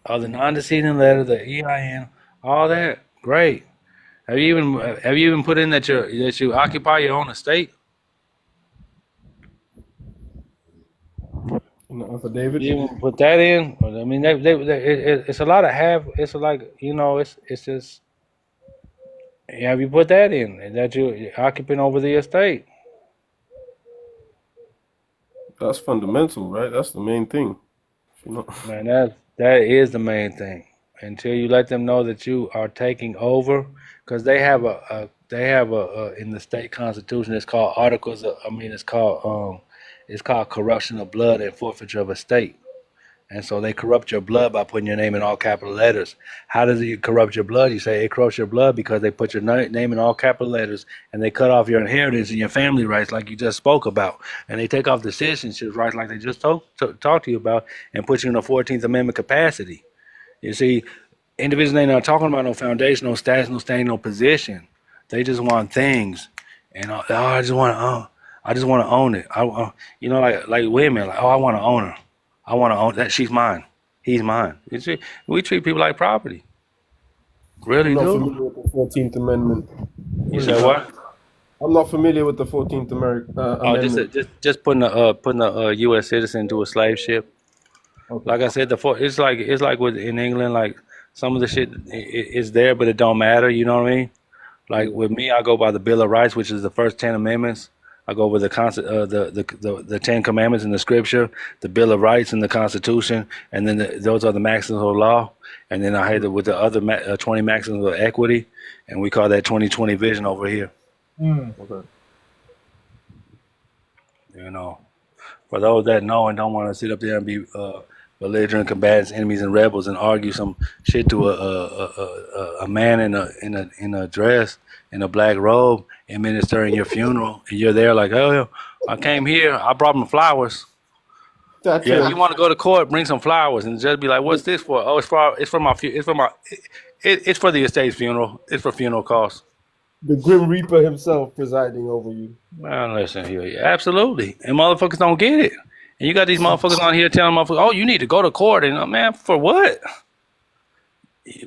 Speaker 6: Oh, the non-deceding letter, the EIN, all that, great. Have you even put in that you occupy your own estate?
Speaker 7: In the affidavit.
Speaker 6: You even put that in? I mean, it's a lot of it's like it's just. Have you put that in? That you're occupying over the estate?
Speaker 7: That's fundamental, right? That's the main thing. You know.
Speaker 6: Man, that is the main thing. Until you let them know that you are taking over, because they have a in the state constitution. It's called articles. It's called corruption of blood and forfeiture of estate. And so they corrupt your blood by putting your name in all capital letters. How does it corrupt your blood? You say it corrupts your blood because they put your name in all capital letters and they cut off your inheritance and your family rights, like you just spoke about. And they take off the citizenship rights, like they just talked to you about, and put you in a 14th Amendment capacity. You see, individuals ain't not talking about no foundation, no status, no standing, no position. They just want things. And I just want to own it. Like women, like, oh, I want to own her. I want to own that. She's mine. He's mine. You see, we treat people like property.
Speaker 7: I'm
Speaker 6: Really
Speaker 7: not
Speaker 6: do.
Speaker 7: familiar with the 14th Amendment.
Speaker 6: You
Speaker 7: What is
Speaker 6: said
Speaker 7: that?
Speaker 6: what?
Speaker 7: I'm not familiar with the 14th
Speaker 6: Oh, just
Speaker 7: Amendment.
Speaker 6: just putting a U.S. citizen into a slave ship.
Speaker 7: Okay.
Speaker 6: Like I said, it's like with in England, like some of the shit is there, but it don't matter. You know what I mean? Like with me, I go by the Bill of Rights, which is the first 10 amendments. I go with the 10 commandments in the Scripture, the Bill of Rights in the Constitution, and then those are the maxims of law. And then I had with the other 20 maxims of equity, and we call that 2020 vision over here.
Speaker 7: Okay.
Speaker 6: You know, for those that know and don't want to sit up there and be belligerent, combatants, enemies, and rebels, and argue some shit to a man in a dress in a black robe and minister in your funeral, and you're there like, oh, I came here, I brought him flowers.
Speaker 7: That's
Speaker 6: Yeah, if you want to go to court, bring some flowers, and just be like, what's this for? Oh, it's for my it's for the estate's funeral. It's for funeral costs.
Speaker 7: The Grim Reaper himself presiding over you.
Speaker 6: Man, listen here. Yeah, absolutely. And motherfuckers don't get it. And you got these motherfuckers on here telling motherfuckers, oh, you need to go to court. And man, for what?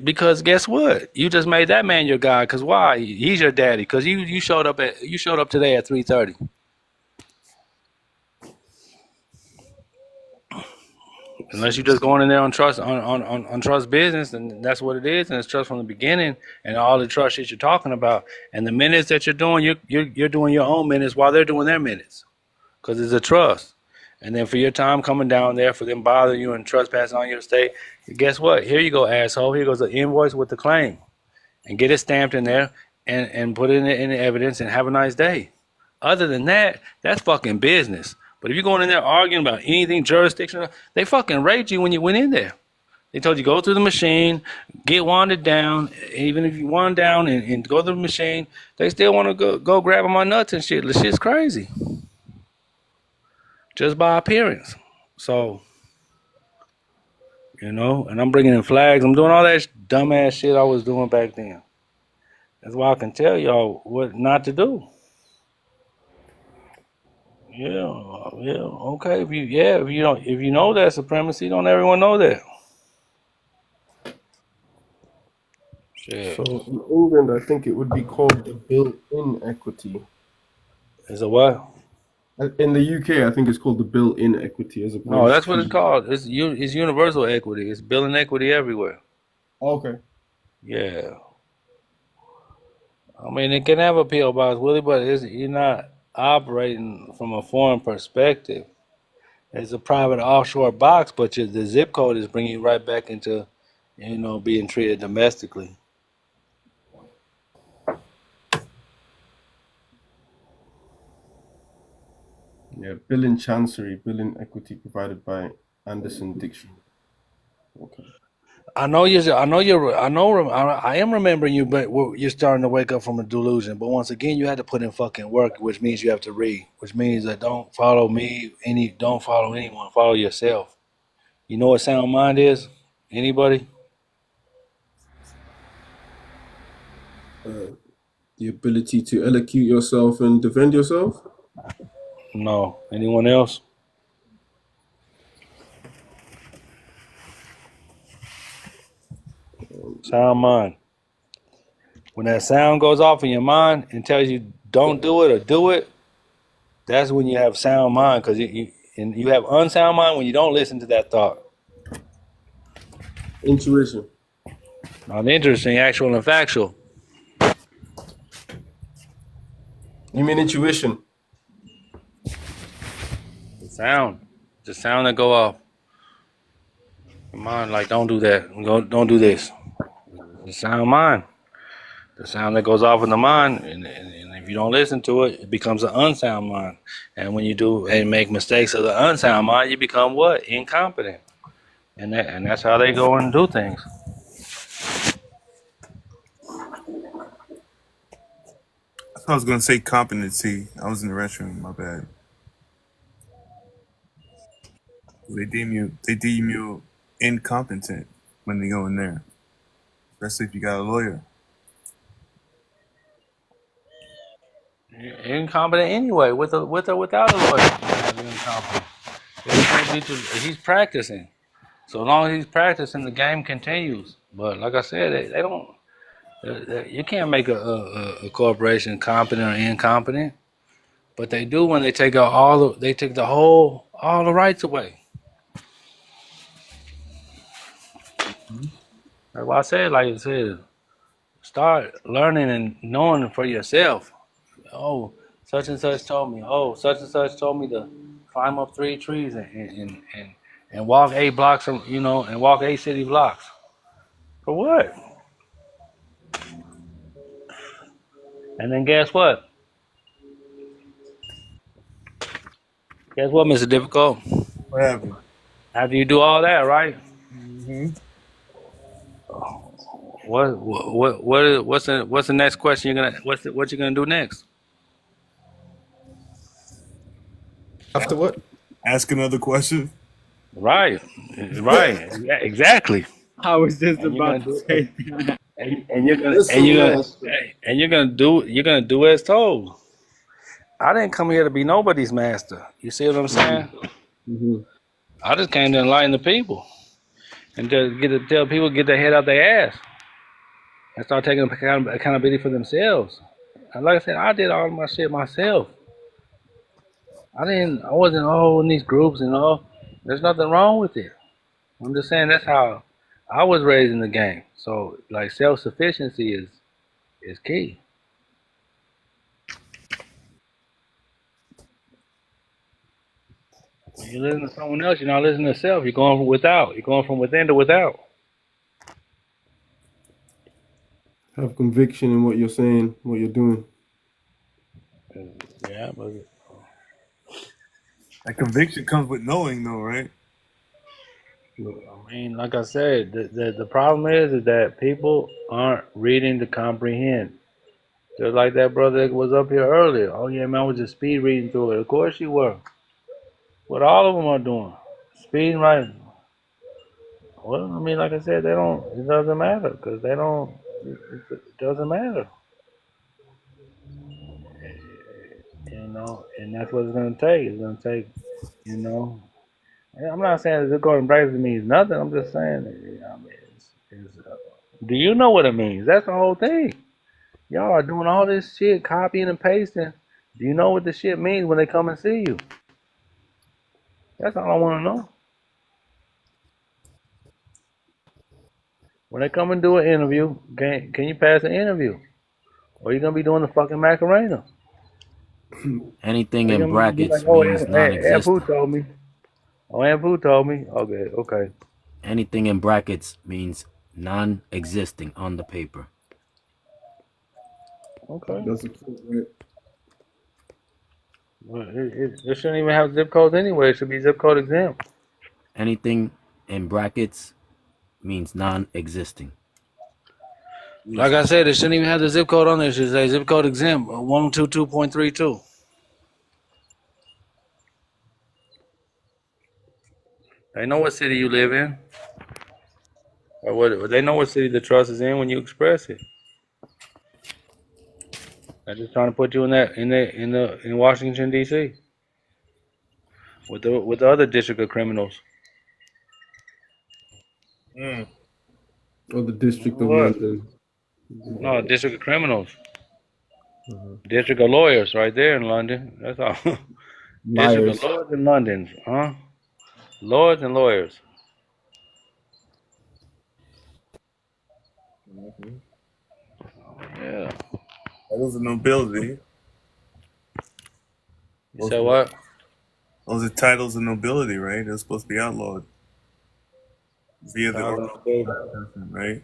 Speaker 6: Because guess what? You just made that man your guy. Cause why? He's your daddy. Cause you showed up today at 3:30. Unless you just going in there on trust on trust business, and that's what it is, and it's trust from the beginning, and all the trust shit you're talking about, and the minutes that you're doing, you're doing your own minutes while they're doing their minutes, because it's a trust. And then for your time coming down there, for them bothering you and trespassing on your estate, guess what? Here you go, asshole. Here goes the invoice with the claim, and get it stamped in there, and put it in the evidence, and have a nice day. Other than that, that's fucking business. But if you're going in there arguing about anything jurisdictional, they fucking raped you when you went in there. They told you go through the machine, get wanded down. Even if you wand down and go through the machine, they still want to go grabbing my nuts and shit. This shit's crazy. Just by appearance. So, and I'm bringing in flags. I'm doing all that dumbass shit I was doing back then. That's why I can tell y'all what not to do. Yeah, okay. If you know that supremacy, don't everyone know that? Shit.
Speaker 7: So in England, I think it would be called the built-in equity.
Speaker 6: Is it what?
Speaker 7: In the UK, I think it's called the built-in equity as opposed.
Speaker 6: No, that's what it's called. It's universal equity. It's building equity everywhere.
Speaker 7: Okay.
Speaker 6: Yeah. I mean, it can have a PO box, Willie, but you're not operating from a foreign perspective. It's a private offshore box, but the zip code is bringing you right back into, being treated domestically.
Speaker 7: Yeah, bill-in chancery, bill-in equity provided by Anderson Diction. Okay.
Speaker 6: I am remembering you, but you're starting to wake up from a delusion. But once again, you had to put in fucking work, which means you have to read, which means that don't follow me, don't follow anyone, follow yourself. You know what sound mind is? Anybody?
Speaker 7: The ability to elocute yourself and defend yourself?
Speaker 6: No. Anyone else? Sound mind. When that sound goes off in your mind and tells you don't do it or do it, that's when you have sound mind, because you have unsound mind when you don't listen to that thought.
Speaker 7: Intuition.
Speaker 6: Not interesting, actual and factual.
Speaker 7: You mean intuition? The sound that go off. Your mind, like, don't do that. Don't do this. The sound mind. The sound that goes off in the mind, and if you don't listen to it, it becomes an unsound mind. And when you do and make mistakes of the unsound mind, you become what? Incompetent. And that's how they go and do things.
Speaker 1: I was gonna say competency. I was in the restroom. My bad. They deem you incompetent when they go in there, especially if you got a lawyer.
Speaker 6: Incompetent anyway, with or without a lawyer. Incompetent. He's practicing. So long as he's practicing, the game continues. But like I said, they don't. You can't make a corporation competent or incompetent, but they do when they take out all the rights away. Like I said, start learning and knowing for yourself. Oh, such and such told me. Oh, such and such told me to climb up 3 trees and walk 8 blocks from and walk 8 city blocks. For what? And then guess what? Guess what, Mr. Difficult?
Speaker 1: What happened?
Speaker 6: After you do all that, right?
Speaker 1: Mm-hmm.
Speaker 6: What's the next question what you gonna do next?
Speaker 7: After what?
Speaker 1: Ask another question.
Speaker 6: Right. Yeah, exactly.
Speaker 3: I was just
Speaker 6: And you're
Speaker 3: about
Speaker 6: gonna
Speaker 3: to say that.
Speaker 6: and you're gonna
Speaker 5: Listen, master.
Speaker 6: and you're gonna do as told. I didn't come here to be nobody's master. You see what I'm saying?
Speaker 7: Hmm.
Speaker 6: I just came to enlighten the people and to tell people to get their head out their ass and start taking accountability for themselves. And like I said, I did all my shit myself. I wasn't all in these groups and all. There's nothing wrong with it. I'm just saying that's how I was raised in the game. So like self sufficiency is key. When you listen to someone else, you're not listening to self. You're going from without. You're going from within to without.
Speaker 7: Have conviction in what you're saying, what you're doing.
Speaker 6: Yeah, but
Speaker 1: That conviction comes with knowing, though, right?
Speaker 6: I mean, like I said, the problem is that people aren't reading to comprehend. Just like that brother that was up here earlier. Oh yeah, man, I was just speed reading through it. Of course you were. What all of them are doing, speed writing. Well, I mean, like I said, they don't. It doesn't matter because they don't. It doesn't matter, And that's what it's gonna take. It's gonna take, you know. I'm not saying that Gordon Braxton means nothing. I'm just saying, do you know what it means? That's the whole thing. Y'all are doing all this shit, copying and pasting. Do you know what the shit means when they come and see you? That's all I want to know. When they come and do an interview, can you pass an interview? Or you gonna be doing the fucking Macarena?
Speaker 2: Anything
Speaker 6: Or you
Speaker 2: in
Speaker 6: gonna be like,
Speaker 2: brackets
Speaker 6: oh,
Speaker 2: means
Speaker 6: Aunt Pooh
Speaker 2: non-existent.
Speaker 6: told me. Oh, Aunt Pooh told me. Okay.
Speaker 2: Anything in brackets means non-existing on the paper.
Speaker 6: Okay.
Speaker 7: That's the point, right?
Speaker 6: Well, it shouldn't even have zip codes anyway. It should be zip code exempt.
Speaker 2: Anything in brackets means non-existing.
Speaker 6: Like I said, it shouldn't even have the zip code on there. It should say zip code exempt 122.32. They know what city you live in. Or what they know what city the trust is in when you express it. They're just trying to put you in Washington D.C. with the other district of criminals.
Speaker 1: Mm.
Speaker 7: Or the District of
Speaker 6: What?
Speaker 7: London.
Speaker 6: No, district of criminals.
Speaker 7: Uh-huh.
Speaker 6: District of lawyers right there in London. That's all. District of
Speaker 7: Liars.
Speaker 6: lords in London, huh? Lords and lawyers.
Speaker 1: Mm-hmm.
Speaker 6: Yeah.
Speaker 1: Titles of nobility.
Speaker 6: You said what?
Speaker 1: Those are titles of nobility, right? They're supposed to be outlawed via the order of that person, right?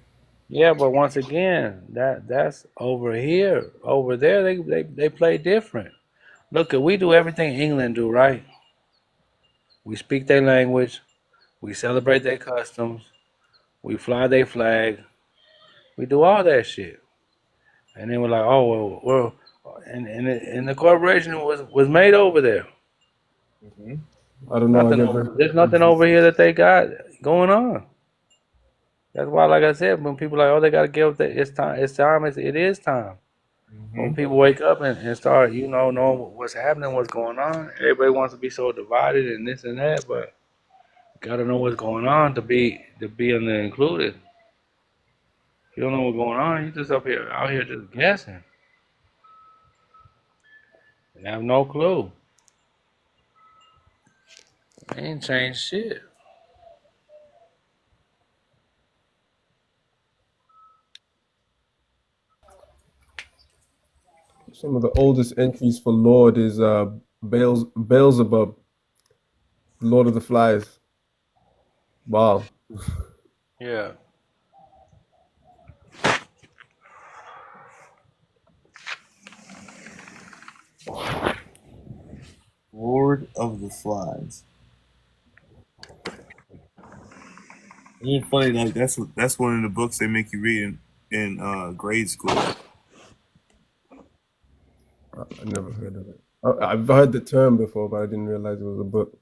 Speaker 6: Yeah, but once again, that's over here. Over there, they play different. Look, we do everything England do, right? We speak their language. We celebrate their customs. We fly their flag. We do all that shit. And then we're like, oh well, and the corporation was made over there.
Speaker 1: Mm-hmm.
Speaker 7: I don't know.
Speaker 6: There's nothing over here that they got going on. That's why, like I said, when people are like, oh, they gotta give up it's time. It is time. When people wake up and start, knowing what's happening, what's going on. Everybody wants to be so divided and this and that, but gotta know what's going on to be in the included. If you don't know what's going on, you just out here just guessing. And have no clue. They ain't changed shit.
Speaker 7: Some of the oldest entries for Lord is Beelzebub, Lord of the Flies. Wow.
Speaker 6: Yeah.
Speaker 1: Lord of the Flies. It's funny, like that's one of the books they make you read in grade school.
Speaker 7: I never heard of it. I've heard the term before, but I didn't realize it was a book.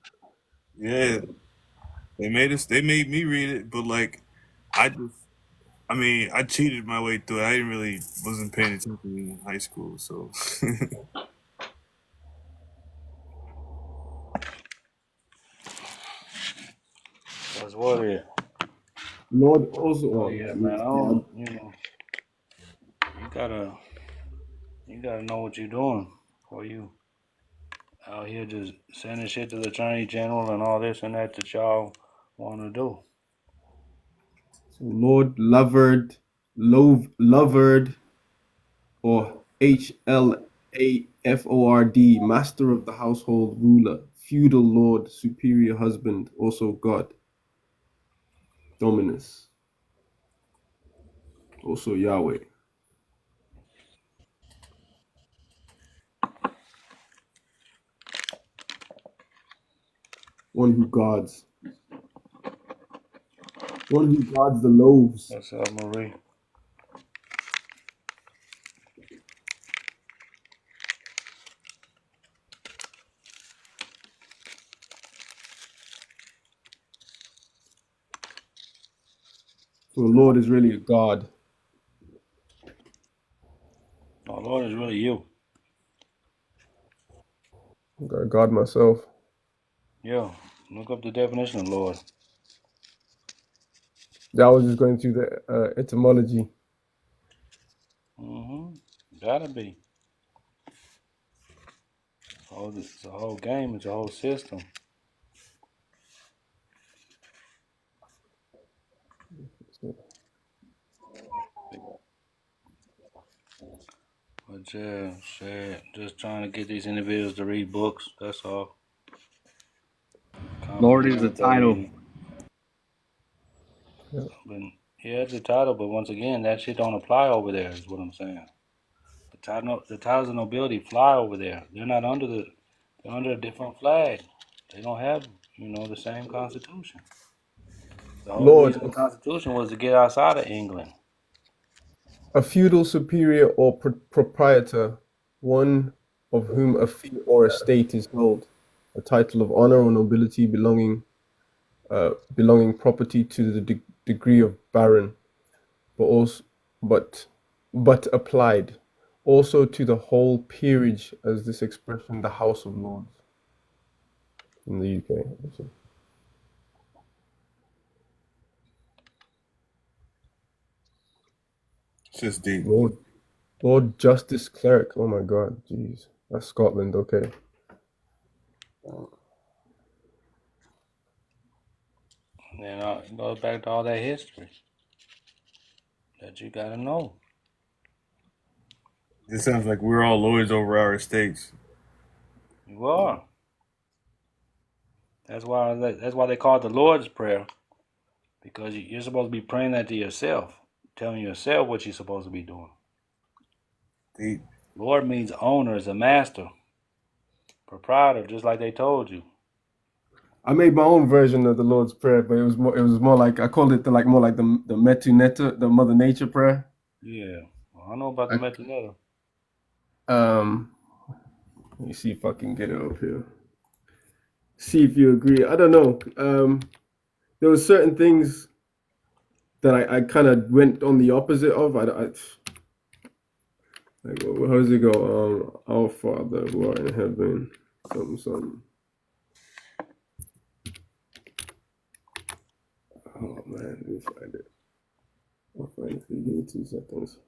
Speaker 1: Yeah, they made me read it, but like I just I mean, I cheated my way through it. I didn't really wasn't paying attention in high school, so
Speaker 6: That's what it is.
Speaker 7: Lord also,
Speaker 6: Oh
Speaker 7: oh,
Speaker 6: yeah, man.
Speaker 7: yes,
Speaker 6: I
Speaker 7: yeah.
Speaker 6: don't. You gotta you gotta know what you're doing. Or you out here just sending shit to the attorney general and all this and that y'all want to do.
Speaker 7: So Lord Lovard, or HLAFORD, master of the household, ruler, feudal lord, superior husband, also God, Dominus, also Yahweh, one who guards, one who guards the loaves.
Speaker 6: What's up, Marie?
Speaker 7: So the Lord is really a God.
Speaker 6: Oh, Lord is really you.
Speaker 7: I gotta guard myself.
Speaker 6: Yeah. Look up the definition of Lord.
Speaker 7: Yeah, I was just going through the etymology.
Speaker 6: Mm-hmm. Gotta be. It's a whole game. It's a whole system. But yeah, shit. Just trying to get these individuals to read books. That's all.
Speaker 3: Lord is
Speaker 6: Comprehend
Speaker 3: the
Speaker 6: what they're
Speaker 3: title.
Speaker 6: reading. But yeah, it's a title. But once again, that shit don't apply over there. Is what I'm saying. The titles of nobility fly over there. They're not under the. They're under a different flag. They don't have, the same constitution. The whole
Speaker 7: Lord,
Speaker 6: reason the Constitution was to get outside of England.
Speaker 7: a feudal superior or proprietor, one of whom a fee or estate is held, a title of honor or nobility belonging property to the degree of baron, but also but but applied also to the whole peerage, as this expression, the House of Lords in the UK. Also.
Speaker 1: it's just deep.
Speaker 7: Lord Justice Cleric. Oh my God, jeez, that's Scotland. Okay.
Speaker 6: And it goes back to all that history that you gotta know.
Speaker 1: It sounds like we're all lords over our estates.
Speaker 6: You are. That's why they call it the Lord's Prayer, because you're supposed to be praying that to yourself, telling yourself what you're supposed to be doing.
Speaker 1: Deep.
Speaker 6: Lord means owner, is a master, proprietor, just like they told you.
Speaker 7: I made my own version of the Lord's Prayer, but it was more like I called it more like the Metu Neta, the Mother Nature prayer.
Speaker 6: Yeah, well, I know about the metronome.
Speaker 7: Um, let me see if I can get it up here. See if you agree. I don't know. There were certain things that I kind of went on the opposite of. Like, how does it go? Our Father who art in heaven, something, something. Oh man, let me find it. I'll find it for you. Give me 2 seconds.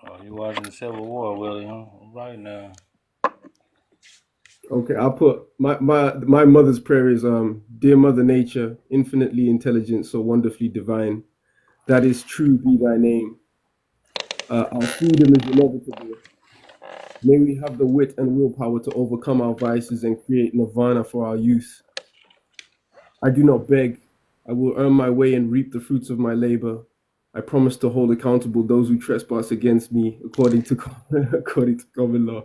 Speaker 6: Oh, you watching the Civil War, Willie, huh? Right now.
Speaker 7: Okay, I'll put my mother's prayer is dear Mother Nature, infinitely intelligent, so wonderfully divine. That is true be thy name. Our freedom is inevitable. May we have the wit and willpower to overcome our vices and create nirvana for our youth. I do not beg. I will earn my way and reap the fruits of my labor. I promise to hold accountable those who trespass against me according to according to common law.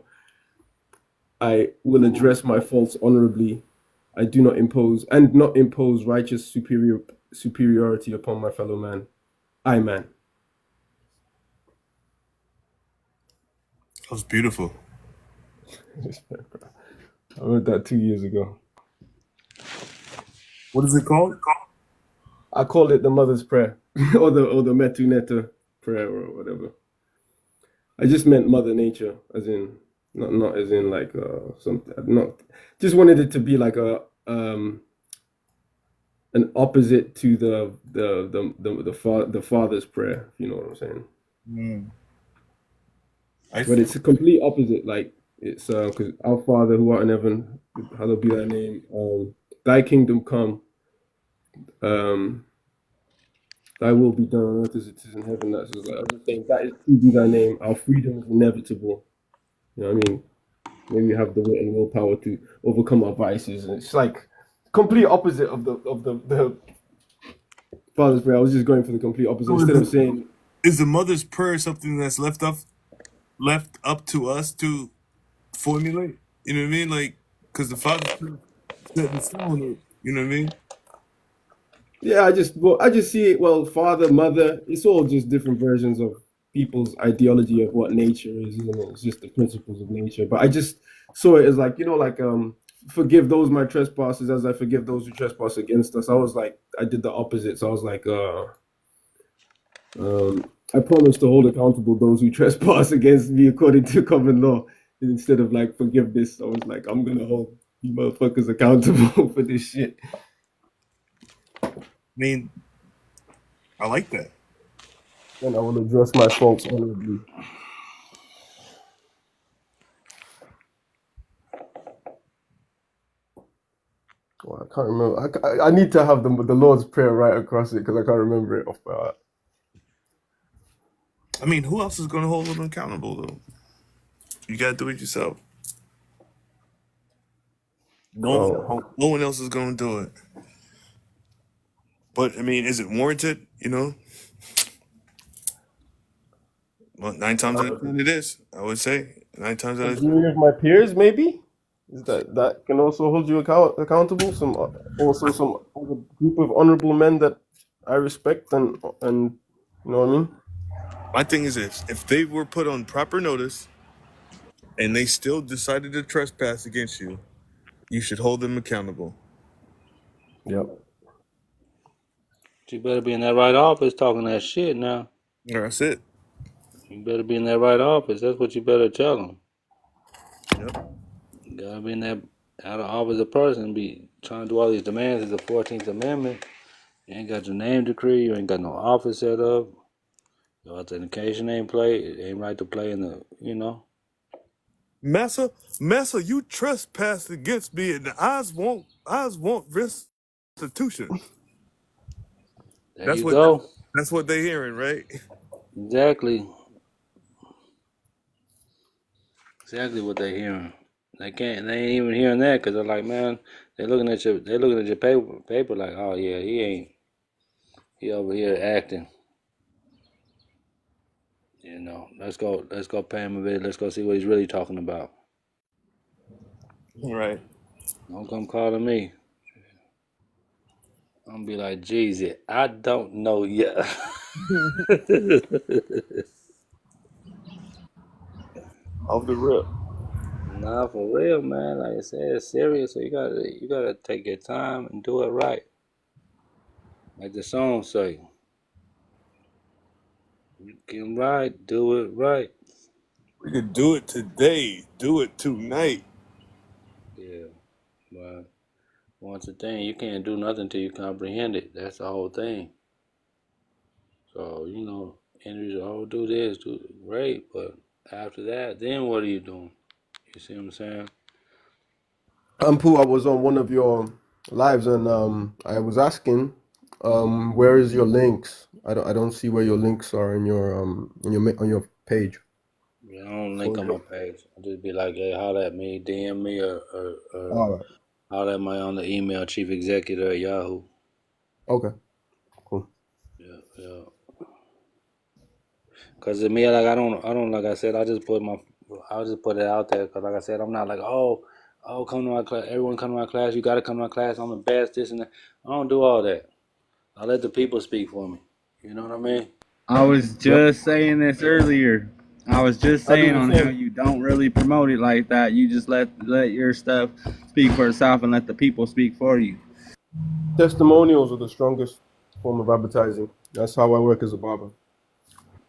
Speaker 7: I will address my faults honorably. I do not impose righteous superiority upon my fellow man. I man.
Speaker 1: That was beautiful.
Speaker 7: I wrote that 2 years ago.
Speaker 1: What is it called?
Speaker 7: I called it the mother's prayer or the Metu Neta prayer or whatever. I just meant Mother Nature, as in not as in like something. Not just wanted it to be like a an opposite to the father's prayer. You know what I'm saying?
Speaker 1: Mm.
Speaker 7: But it's a complete opposite. Like it's because our Father who art in heaven, hallowed be thy name. Thy kingdom come. Thy will be done on earth as it is in heaven. That's just like I'm just saying that is to be thy name. Our freedom is inevitable. You know what I mean? Maybe we have the wit and willpower to overcome our vices, and it's like complete opposite of the Father's prayer. I was just going for the complete opposite
Speaker 1: So
Speaker 7: instead of saying
Speaker 1: is the mother's prayer something that's left up to us to formulate? You know what I mean? Like, because the father's prayer set in stone. You know what I mean?
Speaker 7: yeah. I just see it. Well, father, mother. It's all just different versions of people's ideology of what nature is. Isn't it? It's just the principles of nature. But I just saw it as like forgive those my trespasses as I forgive those who trespass against us. I was like I did the opposite. So I was like I promise to hold accountable those who trespass against me according to common law. And instead of like forgiveness, I was like, I'm gonna hold you motherfuckers accountable for this shit.
Speaker 1: I mean, I like that.
Speaker 7: And I will address my faults honorably. Well, I can't remember. I need to have the Lord's Prayer right across it because I can't remember it off by heart.
Speaker 1: I mean, who else is going to hold them accountable, though? You got to do it yourself. No one else is going to do it. But, I mean, is it warranted? You know? Well, 9 times out of 10 it is, I would say. 9 times out of 10.
Speaker 7: Any of my peers, maybe? Is that can also hold you accountable? Some other group of honorable men that I respect and you know what I mean?
Speaker 1: My thing is this. If they were put on proper notice and they still decided to trespass against you, you should hold them accountable.
Speaker 7: Yep.
Speaker 6: You better be in that right office talking that shit now.
Speaker 1: That's it.
Speaker 6: You better be in that right office. That's what you better tell them.
Speaker 1: Yep.
Speaker 6: You gotta be in that out of office a person, be trying to do all these demands of the 14th Amendment. You ain't got your name decree, you ain't got no office set up. Your authentication ain't play, it ain't right to play in the, you know.
Speaker 1: Massa, you trespassed against me and eyes won't restitution.
Speaker 6: There you go.
Speaker 1: That's what they're hearing, right?
Speaker 6: Exactly. Exactly what they hearing. They ain't even hearing that because they're like, man, they're looking at your paper like, oh yeah, he over here acting. You know, let's go pay him a visit. Let's go see what he's really talking about.
Speaker 1: Right.
Speaker 6: Don't come calling me. I'm gonna be like, Jesus, I don't know yet.
Speaker 1: Off the rip.
Speaker 6: Nah, for real, man. Like I said, it's serious. So you gotta take your time and do it right. Like the song say, you can right, do it right.
Speaker 1: We could do it today. Do it tonight.
Speaker 6: Yeah, but once a thing, you can't do nothing till you comprehend it. That's the whole thing. So, you know, Andrews, oh, do this, do great, but after that, then what are you doing? You see what I'm saying?
Speaker 7: Ampu, I was on one of your lives and I was asking, where is your links? I don't see where your links are in your on your page.
Speaker 6: Yeah, I don't link on my page. I just be like, hey, holler at me, DM me, or
Speaker 7: All right.
Speaker 6: holler at my on the email, chief executive at Yahoo.
Speaker 7: Okay. Cool.
Speaker 6: Yeah. Cause to me, like I don't like I said, I just put it out there. Cause like I said, I'm not like, oh, come to my class. Everyone come to my class. You got to come to my class. I'm the best. This and that. I don't do all that. I let the people speak for me. You know what I mean?
Speaker 3: I was just saying this earlier. I was just
Speaker 7: I do
Speaker 3: saying
Speaker 7: the
Speaker 3: on
Speaker 7: same.
Speaker 3: how you don't really promote it like that. You just let your stuff speak for itself and let the people speak for you.
Speaker 7: Testimonials are the strongest form of advertising. That's how I work as a barber.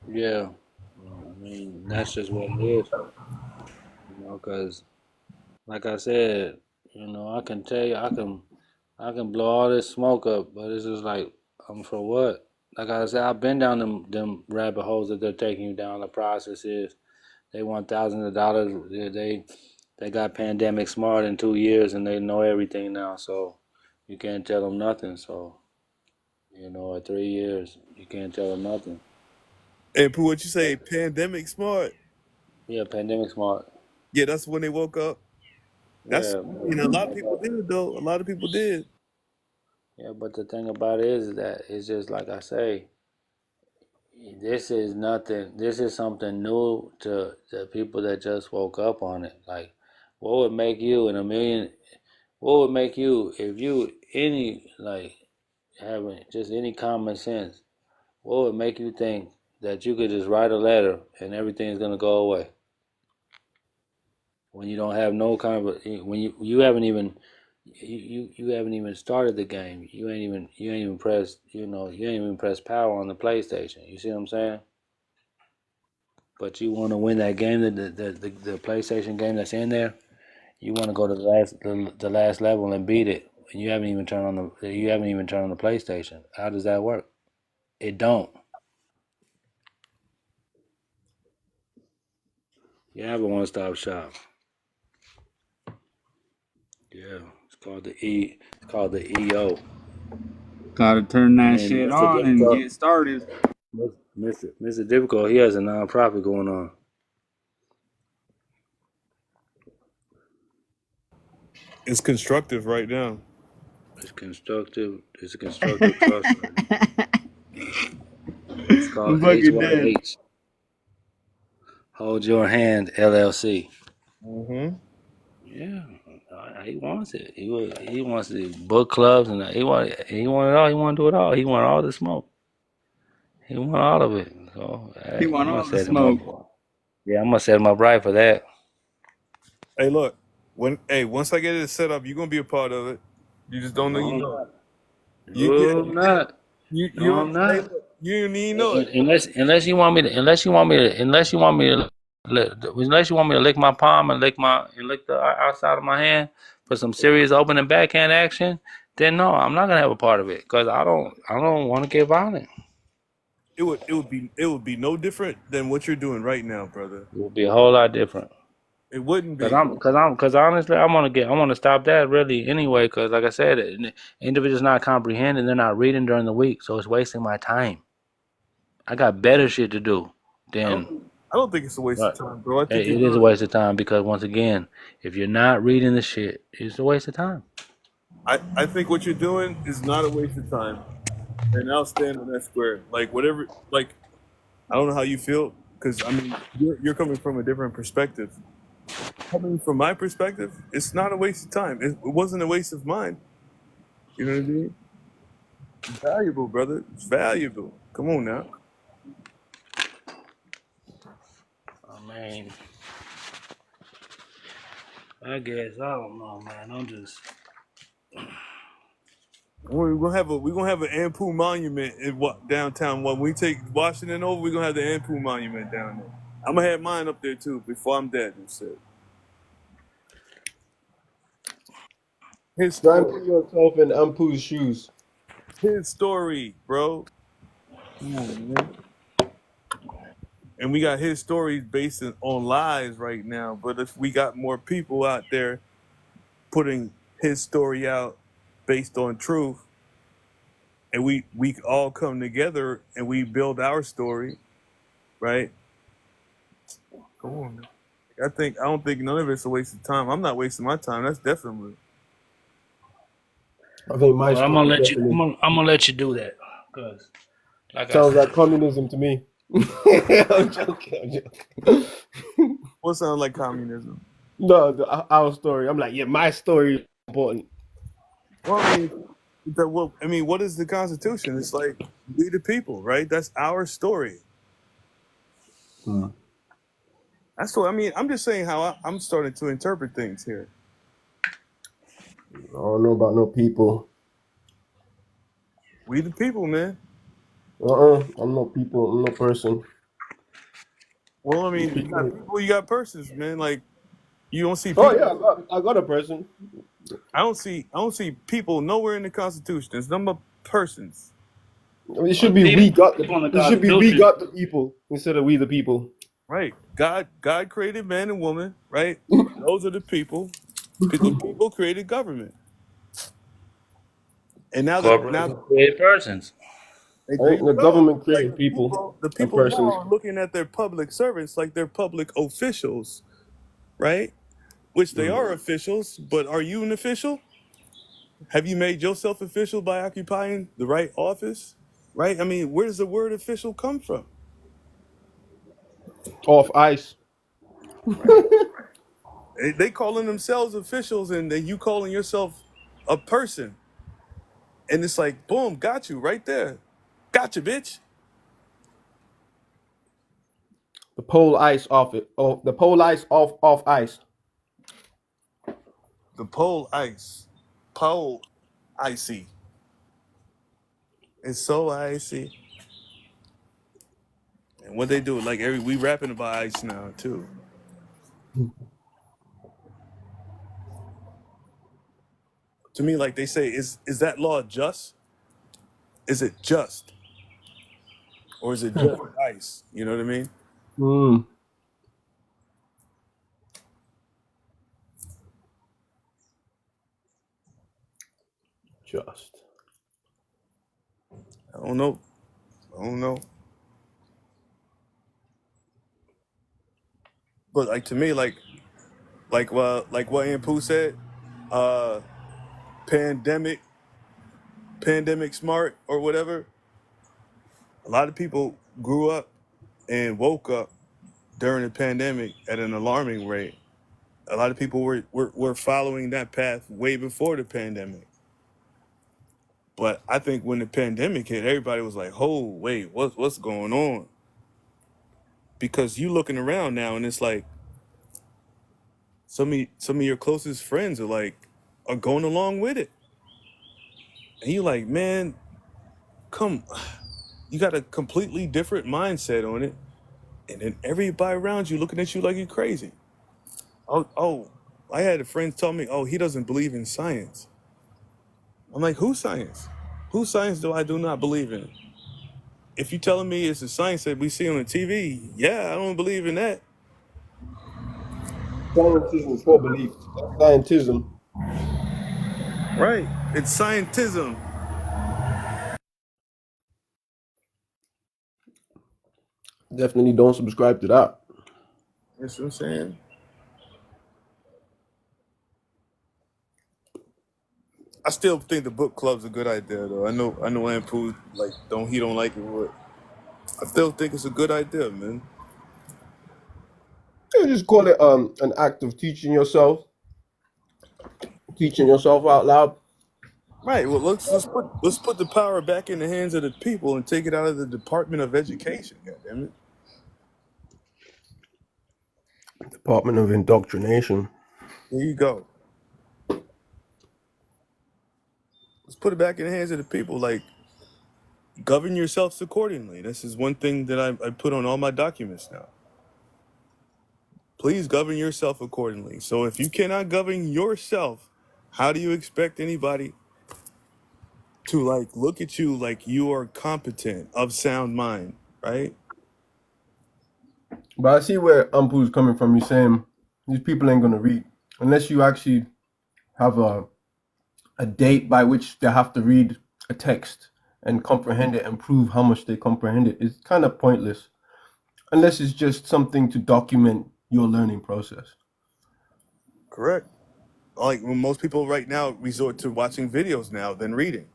Speaker 6: Yeah, I mean that's just what it is, because like I said, I can tell you, I can blow all this smoke up, but it's just like, for what? Like I said, I've been down them rabbit holes that they're taking you down. The process is they want thousands of dollars. They got pandemic smart in 2 years, and they know everything now. So you can't tell them nothing. So at 3 years, you can't tell them nothing.
Speaker 1: And Pooh, what you say? Pandemic smart.
Speaker 6: Yeah, pandemic smart.
Speaker 1: Yeah, that's when they woke up. That's,
Speaker 6: Yeah,
Speaker 1: a lot of people did though. A lot of people did.
Speaker 6: yeah. But the thing about it is that it's just like I say. This is nothing. This is something new to the people that just woke up on it. Like, what would make you in a million? What would make you if you any like having just any common sense? What would make you think that you could just write a letter and everything's gonna go away when you don't have no kind of when you haven't even you haven't even started the game. You ain't even pressed you ain't even pressed power on the PlayStation. You see what I'm saying? But you want to win that game, the PlayStation game that's in there. You want to go to the last level and beat it. And you haven't even turned on the PlayStation. How does that work? It don't. You have a one stop shop. Yeah, it's called the E. It's called the EO.
Speaker 3: Gotta turn
Speaker 6: And
Speaker 3: that
Speaker 6: then
Speaker 3: shit
Speaker 6: Mr.
Speaker 3: on and
Speaker 6: Difficult,
Speaker 3: get started.
Speaker 6: Mr. Difficult, he has a nonprofit going on.
Speaker 1: It's constructive right now.
Speaker 6: It's constructive. It's a constructive trust right now. It's called
Speaker 3: I'm fucking dead.
Speaker 6: HYH. Hold Your Hand LLC.
Speaker 1: Mm-hmm.
Speaker 6: Yeah, he wants it. He wants the book clubs and he want it all. He want to do it all. He want all the smoke. He want all of it. So
Speaker 3: He
Speaker 6: hey,
Speaker 3: want
Speaker 6: I'm gonna
Speaker 3: all the
Speaker 6: set him up.
Speaker 3: smoke.
Speaker 6: Yeah, I'm gonna set him up right for that.
Speaker 1: Hey, look. Once I get it set up, you're gonna be a part of it. You just don't know
Speaker 6: No,
Speaker 1: you
Speaker 6: I'm
Speaker 1: know.
Speaker 6: not.
Speaker 1: You yeah.
Speaker 6: No, I'm not.
Speaker 1: You
Speaker 6: No,
Speaker 1: you
Speaker 6: I'm
Speaker 1: hey,
Speaker 6: not.
Speaker 1: look, you don't even know it.
Speaker 6: Unless you want me to lick my palm and lick the outside of my hand for some serious open and backhand action, then no, I'm not gonna have a part of it because I don't want to get violent.
Speaker 1: It would be no different than what you're doing right now, brother.
Speaker 6: It would be a whole lot different.
Speaker 1: It wouldn't
Speaker 6: Cause
Speaker 1: be.
Speaker 6: I'm, cause I'm, cause honestly, I want to stop that really anyway. Cause like I said, individuals not comprehending, they're not reading during the week, so it's wasting my time. I got better shit to do
Speaker 1: I
Speaker 6: than.
Speaker 1: don't I don't think it's a waste of
Speaker 6: Right.
Speaker 1: time, bro. I think you're
Speaker 6: It is a
Speaker 1: doing
Speaker 6: waste of time because once again, if you're not reading the shit, it's a waste of time.
Speaker 1: I think what you're doing is not a waste of time. And I'll stand on that square. Like whatever like I don't know how you feel, because I mean you're coming from a different perspective. Coming from my perspective, it's not a waste of time. It wasn't a waste of mine. You know what I mean? It's valuable, brother. It's valuable. Come on now.
Speaker 6: I mean, I guess I don't know, man. I'm just.
Speaker 1: We're gonna have an Ampu monument in downtown. When we take Washington over, we're gonna have the Ampu monument down there. I'm gonna have mine up there too before I'm dead. And shit. His
Speaker 7: Try and
Speaker 1: story,
Speaker 7: put yourself in Ampu's shoes.
Speaker 1: his story, bro. Come on, man. And we got his stories based on lies right now. But if we got more people out there putting his story out based on truth, and we all come together and we build our story, right? Come on, man. I don't think none of it's a waste of time. I'm not wasting my time. That's definitely.
Speaker 7: I think my
Speaker 6: Well, I'm gonna
Speaker 7: story
Speaker 6: let you.
Speaker 7: definitely
Speaker 6: I'm gonna let you do that, cause like I
Speaker 7: sounds
Speaker 6: said,
Speaker 7: like communism to me. I'm joking. I'm joking.
Speaker 1: What sounds like communism?
Speaker 7: No, our story. I'm like, yeah, my story is important.
Speaker 1: Well, what is the Constitution? It's like we the people, right? That's our story. That's what I mean. I'm just saying how I'm starting to interpret things here.
Speaker 7: I don't know about no people.
Speaker 1: We the people, man.
Speaker 7: I'm no people. I'm no person.
Speaker 1: Well, I mean, you got
Speaker 7: People.
Speaker 1: people, you got persons, man. Like you don't see
Speaker 7: Oh
Speaker 1: people.
Speaker 7: yeah, I got a person.
Speaker 1: I don't see people nowhere in the Constitution. It's number persons,
Speaker 7: It
Speaker 8: Well,
Speaker 7: should be
Speaker 8: people
Speaker 7: we got the.
Speaker 8: on the
Speaker 7: It should be we
Speaker 8: Constitution.
Speaker 7: got the people instead of we the people.
Speaker 1: right? God created man and woman, right? Those are the people. The people created government, and now
Speaker 8: Corporations create persons.
Speaker 1: there
Speaker 7: Right?
Speaker 1: you
Speaker 7: The
Speaker 1: go.
Speaker 7: government
Speaker 1: Like
Speaker 7: created people
Speaker 1: the
Speaker 7: and
Speaker 1: people now
Speaker 7: persons.
Speaker 1: are looking at their public servants like they're public officials, right? Which they are officials, but are you an official? Have you made yourself official by occupying the right office? Right? I mean, where does the word official come from?
Speaker 7: Off ice.
Speaker 1: They calling themselves officials, and then you calling yourself a person, and it's like, boom, got you right there, got you, bitch.
Speaker 7: The pole ice off it. Oh, the pole ice off ice.
Speaker 1: The pole icy. It's so icy. And what they do, like we rapping about ice now too. To me, like they say, is that law just? Is it just, or is it just ice? You know what I mean?
Speaker 7: Mm, just.
Speaker 1: I don't know. I don't know. But like to me, like what Aunt Pooh said, uh, pandemic, pandemic smart or whatever. A lot of people grew up and woke up during the pandemic at an alarming rate. A lot of people were following that path way before the pandemic. But I think when the pandemic hit, everybody was like, "Oh, wait, what's going on?" Because you looking around now, and it's like some of your closest friends are going along with it, and you like, man, come, you got a completely different mindset on it, and then everybody around you looking at you like you're crazy. Oh, I had a friend tell me, oh, he doesn't believe in science. I'm like, whose science? Whose science do not believe in? If you telling me it's the science that we see on the TV, yeah, I don't believe in that.
Speaker 7: Scientism is for belief. Scientism.
Speaker 1: Right. It's scientism.
Speaker 7: Definitely don't subscribe to that.
Speaker 1: That's what I'm saying. I still think the book club's a good idea, though. I know, Ampu he don't like it, but I still think it's a good idea, man.
Speaker 7: You just call it an act of teaching yourself out loud.
Speaker 1: Right. Well, let's put the power back in the hands of the people and take it out of the Department of Education. God damn it.
Speaker 7: Department of Indoctrination.
Speaker 1: There you go. Let's put it back in the hands of the people. Like, govern yourselves accordingly. This is one thing that I put on all my documents now. Please govern yourself accordingly. So if you cannot govern yourself, how do you expect anybody to look at you like you are competent, of sound mind, right?
Speaker 7: But I see where Ampu's coming from. He's saying these people ain't gonna read unless you actually have a date by which they have to read a text and comprehend it and prove how much they comprehend it. It's kind of pointless unless it's just something to document your learning process.
Speaker 1: Correct. Like when most people right now resort to watching videos now than reading.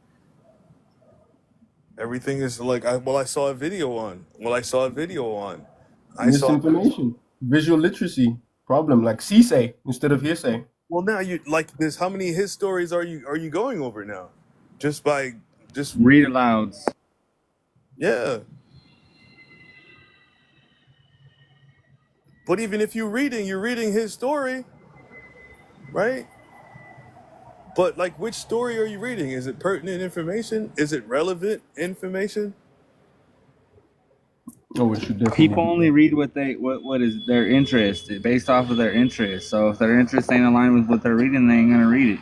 Speaker 1: Everything is like, I saw a video on. Well, I saw a video on. I saw.
Speaker 7: Misinformation, visual literacy problem, like say instead of hearsay.
Speaker 1: Well, now you like this. How many his stories are you going over now? Just by just
Speaker 8: Read alouds.
Speaker 1: yeah. But even if you're reading his story, right? But like, which story are you reading? Is it pertinent information? Is it relevant information?
Speaker 7: Oh, it should
Speaker 3: People
Speaker 7: definitely be.
Speaker 3: only read what is their interest, based off of their interest. So if their interest ain't aligned with what they're reading, they ain't gonna read it.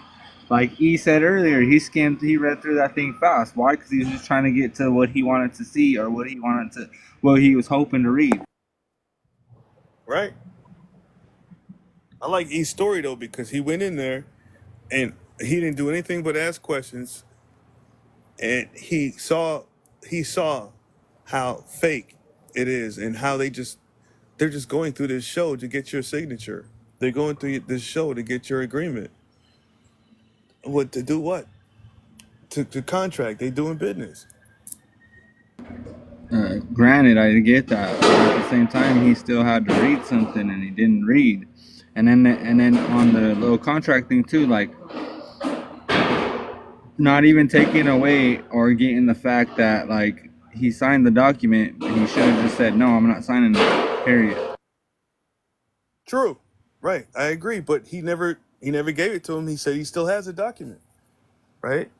Speaker 3: Like E said earlier, he read through that thing fast. Why? Because he was just trying to get to what he wanted to see, or what he was hoping to read.
Speaker 1: Right? I like E's story though because he went in there and he didn't do anything but ask questions, and he saw how fake it is and how they're just going through this show to get your signature. They're going through this show to get your agreement. What to do? What to contract? They doing business.
Speaker 3: Granted, I get that, but at the same time, he still had to read something, and he didn't read. And then on the little contract thing too, like not even taking away or getting the fact that like he signed the document, but he should have just said, no, I'm not signing it, period.
Speaker 1: True. Right. I agree. But he never gave it to him. He said he still has a document. Right.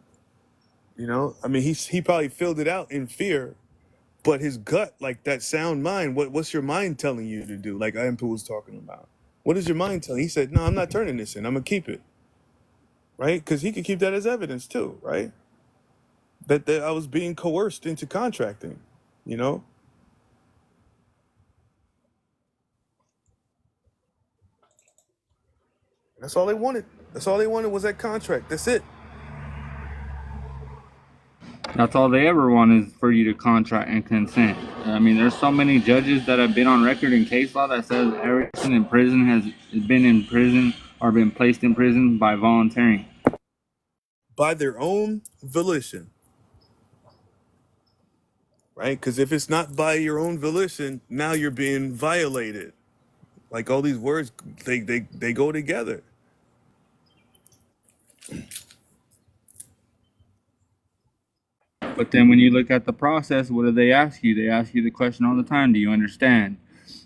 Speaker 1: I mean, he probably filled it out in fear, but his gut, like that sound mind, what's your mind telling you to do? Like Ampu was talking about. What is your mind telling? He said, no, I'm not turning this in. I'm gonna keep it. Right. Because he could keep that as evidence too. Right. That I was being coerced into contracting. You know. That's all they wanted. That's all they wanted was that contract. That's it.
Speaker 3: That's all they ever want is for you to contract and consent. I mean, there's so many judges that have been on record in case law that says every person in prison has been in prison or been placed in prison by volunteering.
Speaker 1: By their own volition. Right? Because if it's not by your own volition, now you're being violated. Like all these words, they go together.
Speaker 3: But then when you look at the process, what do they ask you? They ask you the question all the time: do you understand?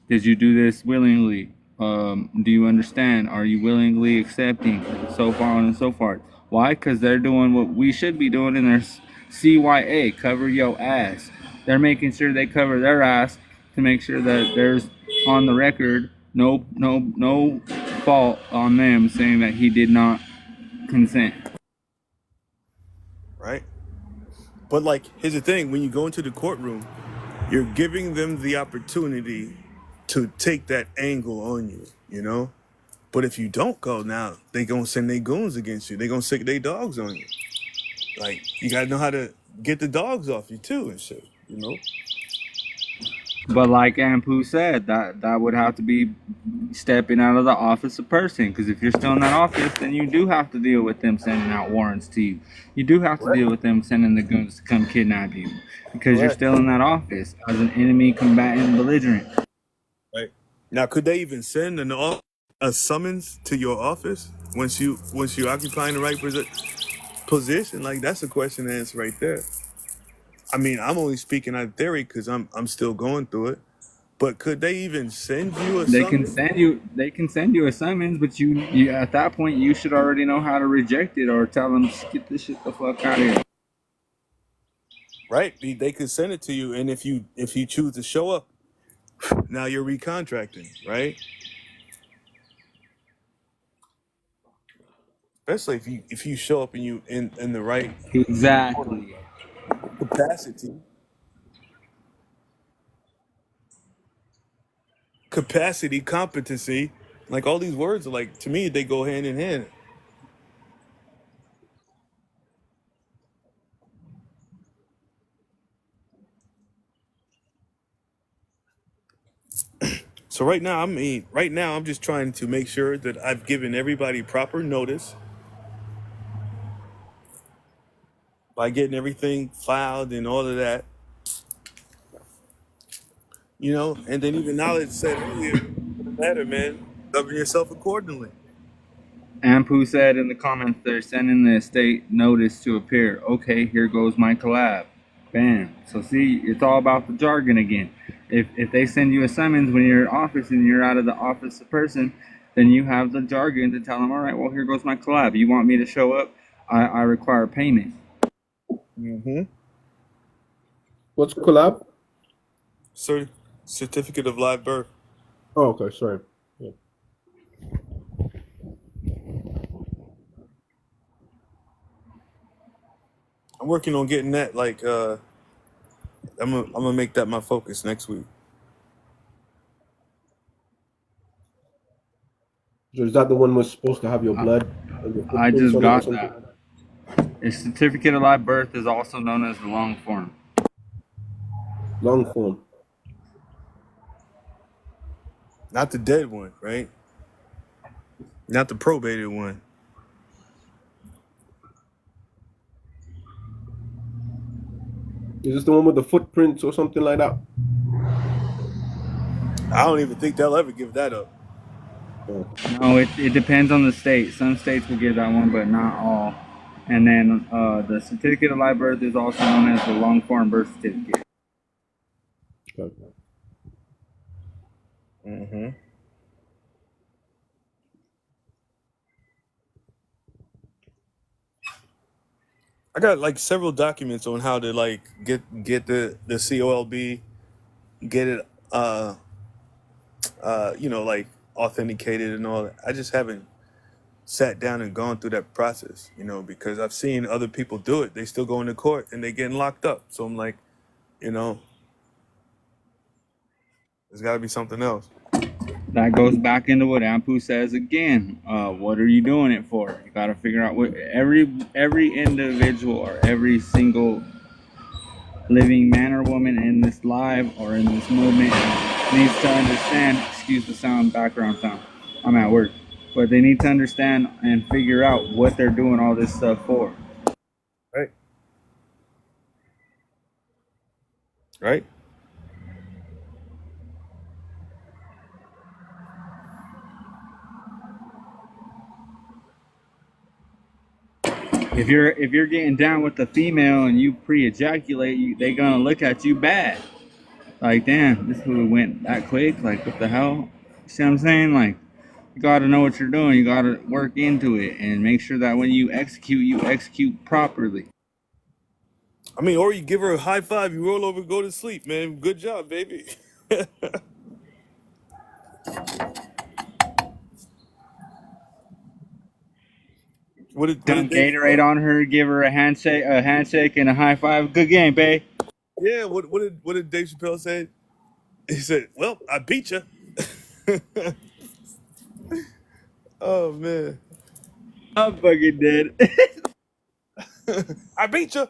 Speaker 3: Did you do this willingly? Do you understand? Are you willingly accepting? So far on and so forth. Why? Because they're doing what we should be doing in their CYA, cover your ass. They're making sure they cover their ass to make sure that there's on the record no fault on them saying that he did not consent.
Speaker 1: Right? But like, here's the thing: when you go into the courtroom, you're giving them the opportunity to take that angle on you. But if you don't go now, they gonna send their goons against you. They gonna sick their dogs on you. Like, you gotta know how to get the dogs off you too and shit.
Speaker 3: But like Ampu said, that would have to be stepping out of the office of person. Because if you're still in that office, then you do have to deal with them sending out warrants to you. You do have to
Speaker 1: Right.
Speaker 3: deal with them sending the goons to come kidnap you. Because you're
Speaker 1: Right.
Speaker 3: still in that office as an enemy combatant belligerent.
Speaker 1: Right. Now, could they even send a summons to your office once you occupying the right position? Like, that's a question to answer right there. I mean, I'm only speaking out of theory because I'm still going through it. But could they even send you a
Speaker 3: They can
Speaker 1: summons?
Speaker 3: send you a summons, but you at that point you should already know how to reject it or tell them get this shit the fuck out of here.
Speaker 1: Right. They could send it to you, and if you choose to show up, now you're recontracting, right? Especially if you show up and you in the right
Speaker 3: Exactly.
Speaker 1: capacity, competency. Like all these words are like, to me, they go hand in hand. So right now I'm just trying to make sure that I've given everybody proper notice by getting everything filed and all of that. And then even knowledge said earlier, doesn't matter, man. Govern yourself accordingly.
Speaker 3: Ampu said in the comments they're sending the estate notice to appear. Okay, here goes my collab. Bam. So see, it's all about the jargon again. If they send you a summons when you're in office and you're out of the office of person, then you have the jargon to tell them, all right, well, here goes my collab. You want me to show up? I require payment.
Speaker 1: Mm-hmm.
Speaker 7: What's collab?
Speaker 1: Certificate of live birth.
Speaker 7: Oh, okay, sorry. Yeah.
Speaker 1: I'm working on getting that. Like, I'm gonna make that my focus next week.
Speaker 7: So is that the one was supposed to have your blood and your
Speaker 3: I
Speaker 7: footprints
Speaker 3: just
Speaker 7: on it or
Speaker 3: got
Speaker 7: something?
Speaker 3: that. A certificate of live birth is also known as the long form.
Speaker 7: Long form.
Speaker 1: Not the dead one, right? Not the probated one.
Speaker 7: Is this the one with the footprints or something like that?
Speaker 1: I don't even think they'll ever give that up.
Speaker 7: Oh.
Speaker 3: No, it depends on the state. Some states will give that one, but not all. And then the certificate of live birth is also known as the long form birth certificate.
Speaker 7: Okay.
Speaker 1: Mm-hmm. I got like several documents on how to like get the COLB, get it like authenticated and all that. I just haven't sat down and gone through that process, because I've seen other people do it. They still go into court and they getting locked up. So I'm like, there's got to be something else.
Speaker 3: That goes back into what Ampu says again. What are you doing it for? You got to figure out what every individual or every single living man or woman in this live or in this movement needs to understand. Excuse the background sound. I'm at work, but they need to understand and figure out what they're doing all this stuff for.
Speaker 1: Right. Right.
Speaker 3: If you're getting down with the female and you pre-ejaculate, they gonna look at you bad. Like, damn, this food went that quick. Like, what the hell? You see what I'm saying? Like, you gotta know what you're doing. You gotta work into it and make sure that when you execute properly.
Speaker 1: I mean, or you give her a high five, you roll over, go to sleep, man. Good job, baby. What did
Speaker 3: Dunk
Speaker 1: Dave
Speaker 3: Gatorade on her, give her a handshake and a high five. Good game, babe.
Speaker 1: Yeah, what did Dave Chappelle say? He said, "Well, I beat you." Oh man,
Speaker 3: I'm fucking dead.
Speaker 1: I beat you.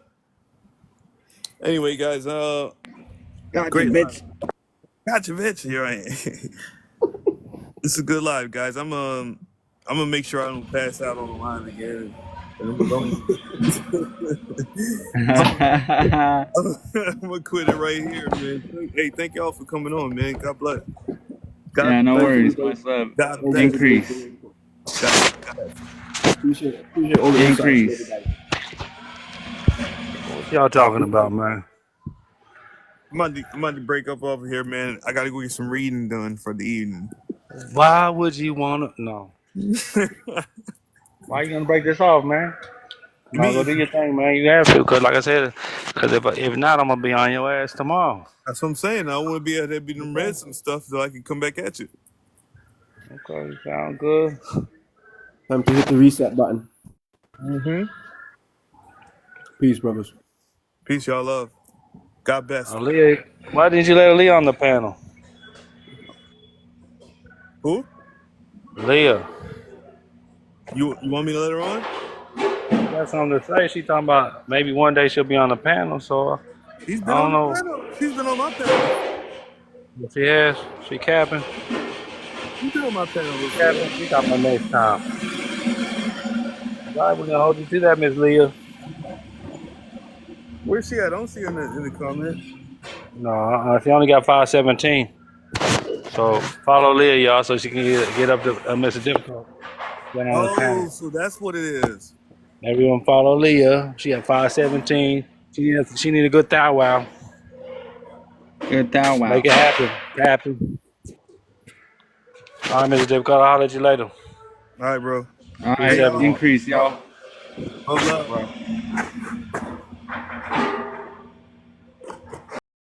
Speaker 1: Anyway, guys,
Speaker 3: Gotcha,
Speaker 1: great
Speaker 3: bitch.
Speaker 1: live. Gotcha, bitch. You're right. This is a good live, guys. I'm gonna make sure I don't pass out on the line again. And I'm gonna quit it right here, man. Hey, thank y'all for coming on, man. God bless.
Speaker 3: Yeah, no
Speaker 7: Thanks,
Speaker 3: worries.
Speaker 7: everybody.
Speaker 3: Much love.
Speaker 1: God
Speaker 7: Thanks,
Speaker 1: bless.
Speaker 7: everybody.
Speaker 3: Increase.
Speaker 7: Appreciate all the insights,
Speaker 3: Increase.
Speaker 7: everybody.
Speaker 6: What y'all talking about, man?
Speaker 1: I'm about to break up over here, man. I gotta go get some reading done for the evening.
Speaker 6: Why would you want to? No. Why you gonna break this off, man? You might as well do your thing, man. You have to, because like I said, because if not, I'm gonna be on your ass tomorrow.
Speaker 1: That's what I'm saying. I want to be able to be them read some stuff so I can come back at you.
Speaker 6: Okay, sound good.
Speaker 7: Time to hit the reset button.
Speaker 1: Mm-hmm.
Speaker 7: Peace, brothers.
Speaker 1: Peace, y'all. Love. God bless.
Speaker 6: Leah, why didn't you let Leah on the panel?
Speaker 1: Who?
Speaker 6: Leah.
Speaker 1: You want me to let her on?
Speaker 6: She got something to say. She talking about maybe one day she'll be on the panel. So
Speaker 1: She's
Speaker 6: I
Speaker 1: been
Speaker 6: don't
Speaker 1: on
Speaker 6: know
Speaker 1: the panel. She's been on my panel.
Speaker 6: if she has. She capping.
Speaker 1: She's been on my panel.
Speaker 6: She capping. She talking about next time. All right, we're gonna hold you to that, Miss Leah.
Speaker 1: Where's she at? I don't see her in the comments.
Speaker 6: No, she only got 517. So follow Leah, y'all, so she can get up to Mr. Difficult. Get on the
Speaker 1: Oh,
Speaker 6: panel.
Speaker 1: so that's what it is.
Speaker 6: Everyone follow Leah. She at 517. She need a good thou wow.
Speaker 3: Good thou wow.
Speaker 6: Make it happen. Happen. All right, Mr. Dip, I'll holler at you later.
Speaker 1: All right, bro.
Speaker 3: All
Speaker 1: Hey,
Speaker 3: right, increase, y'all.
Speaker 1: love.
Speaker 3: Bro.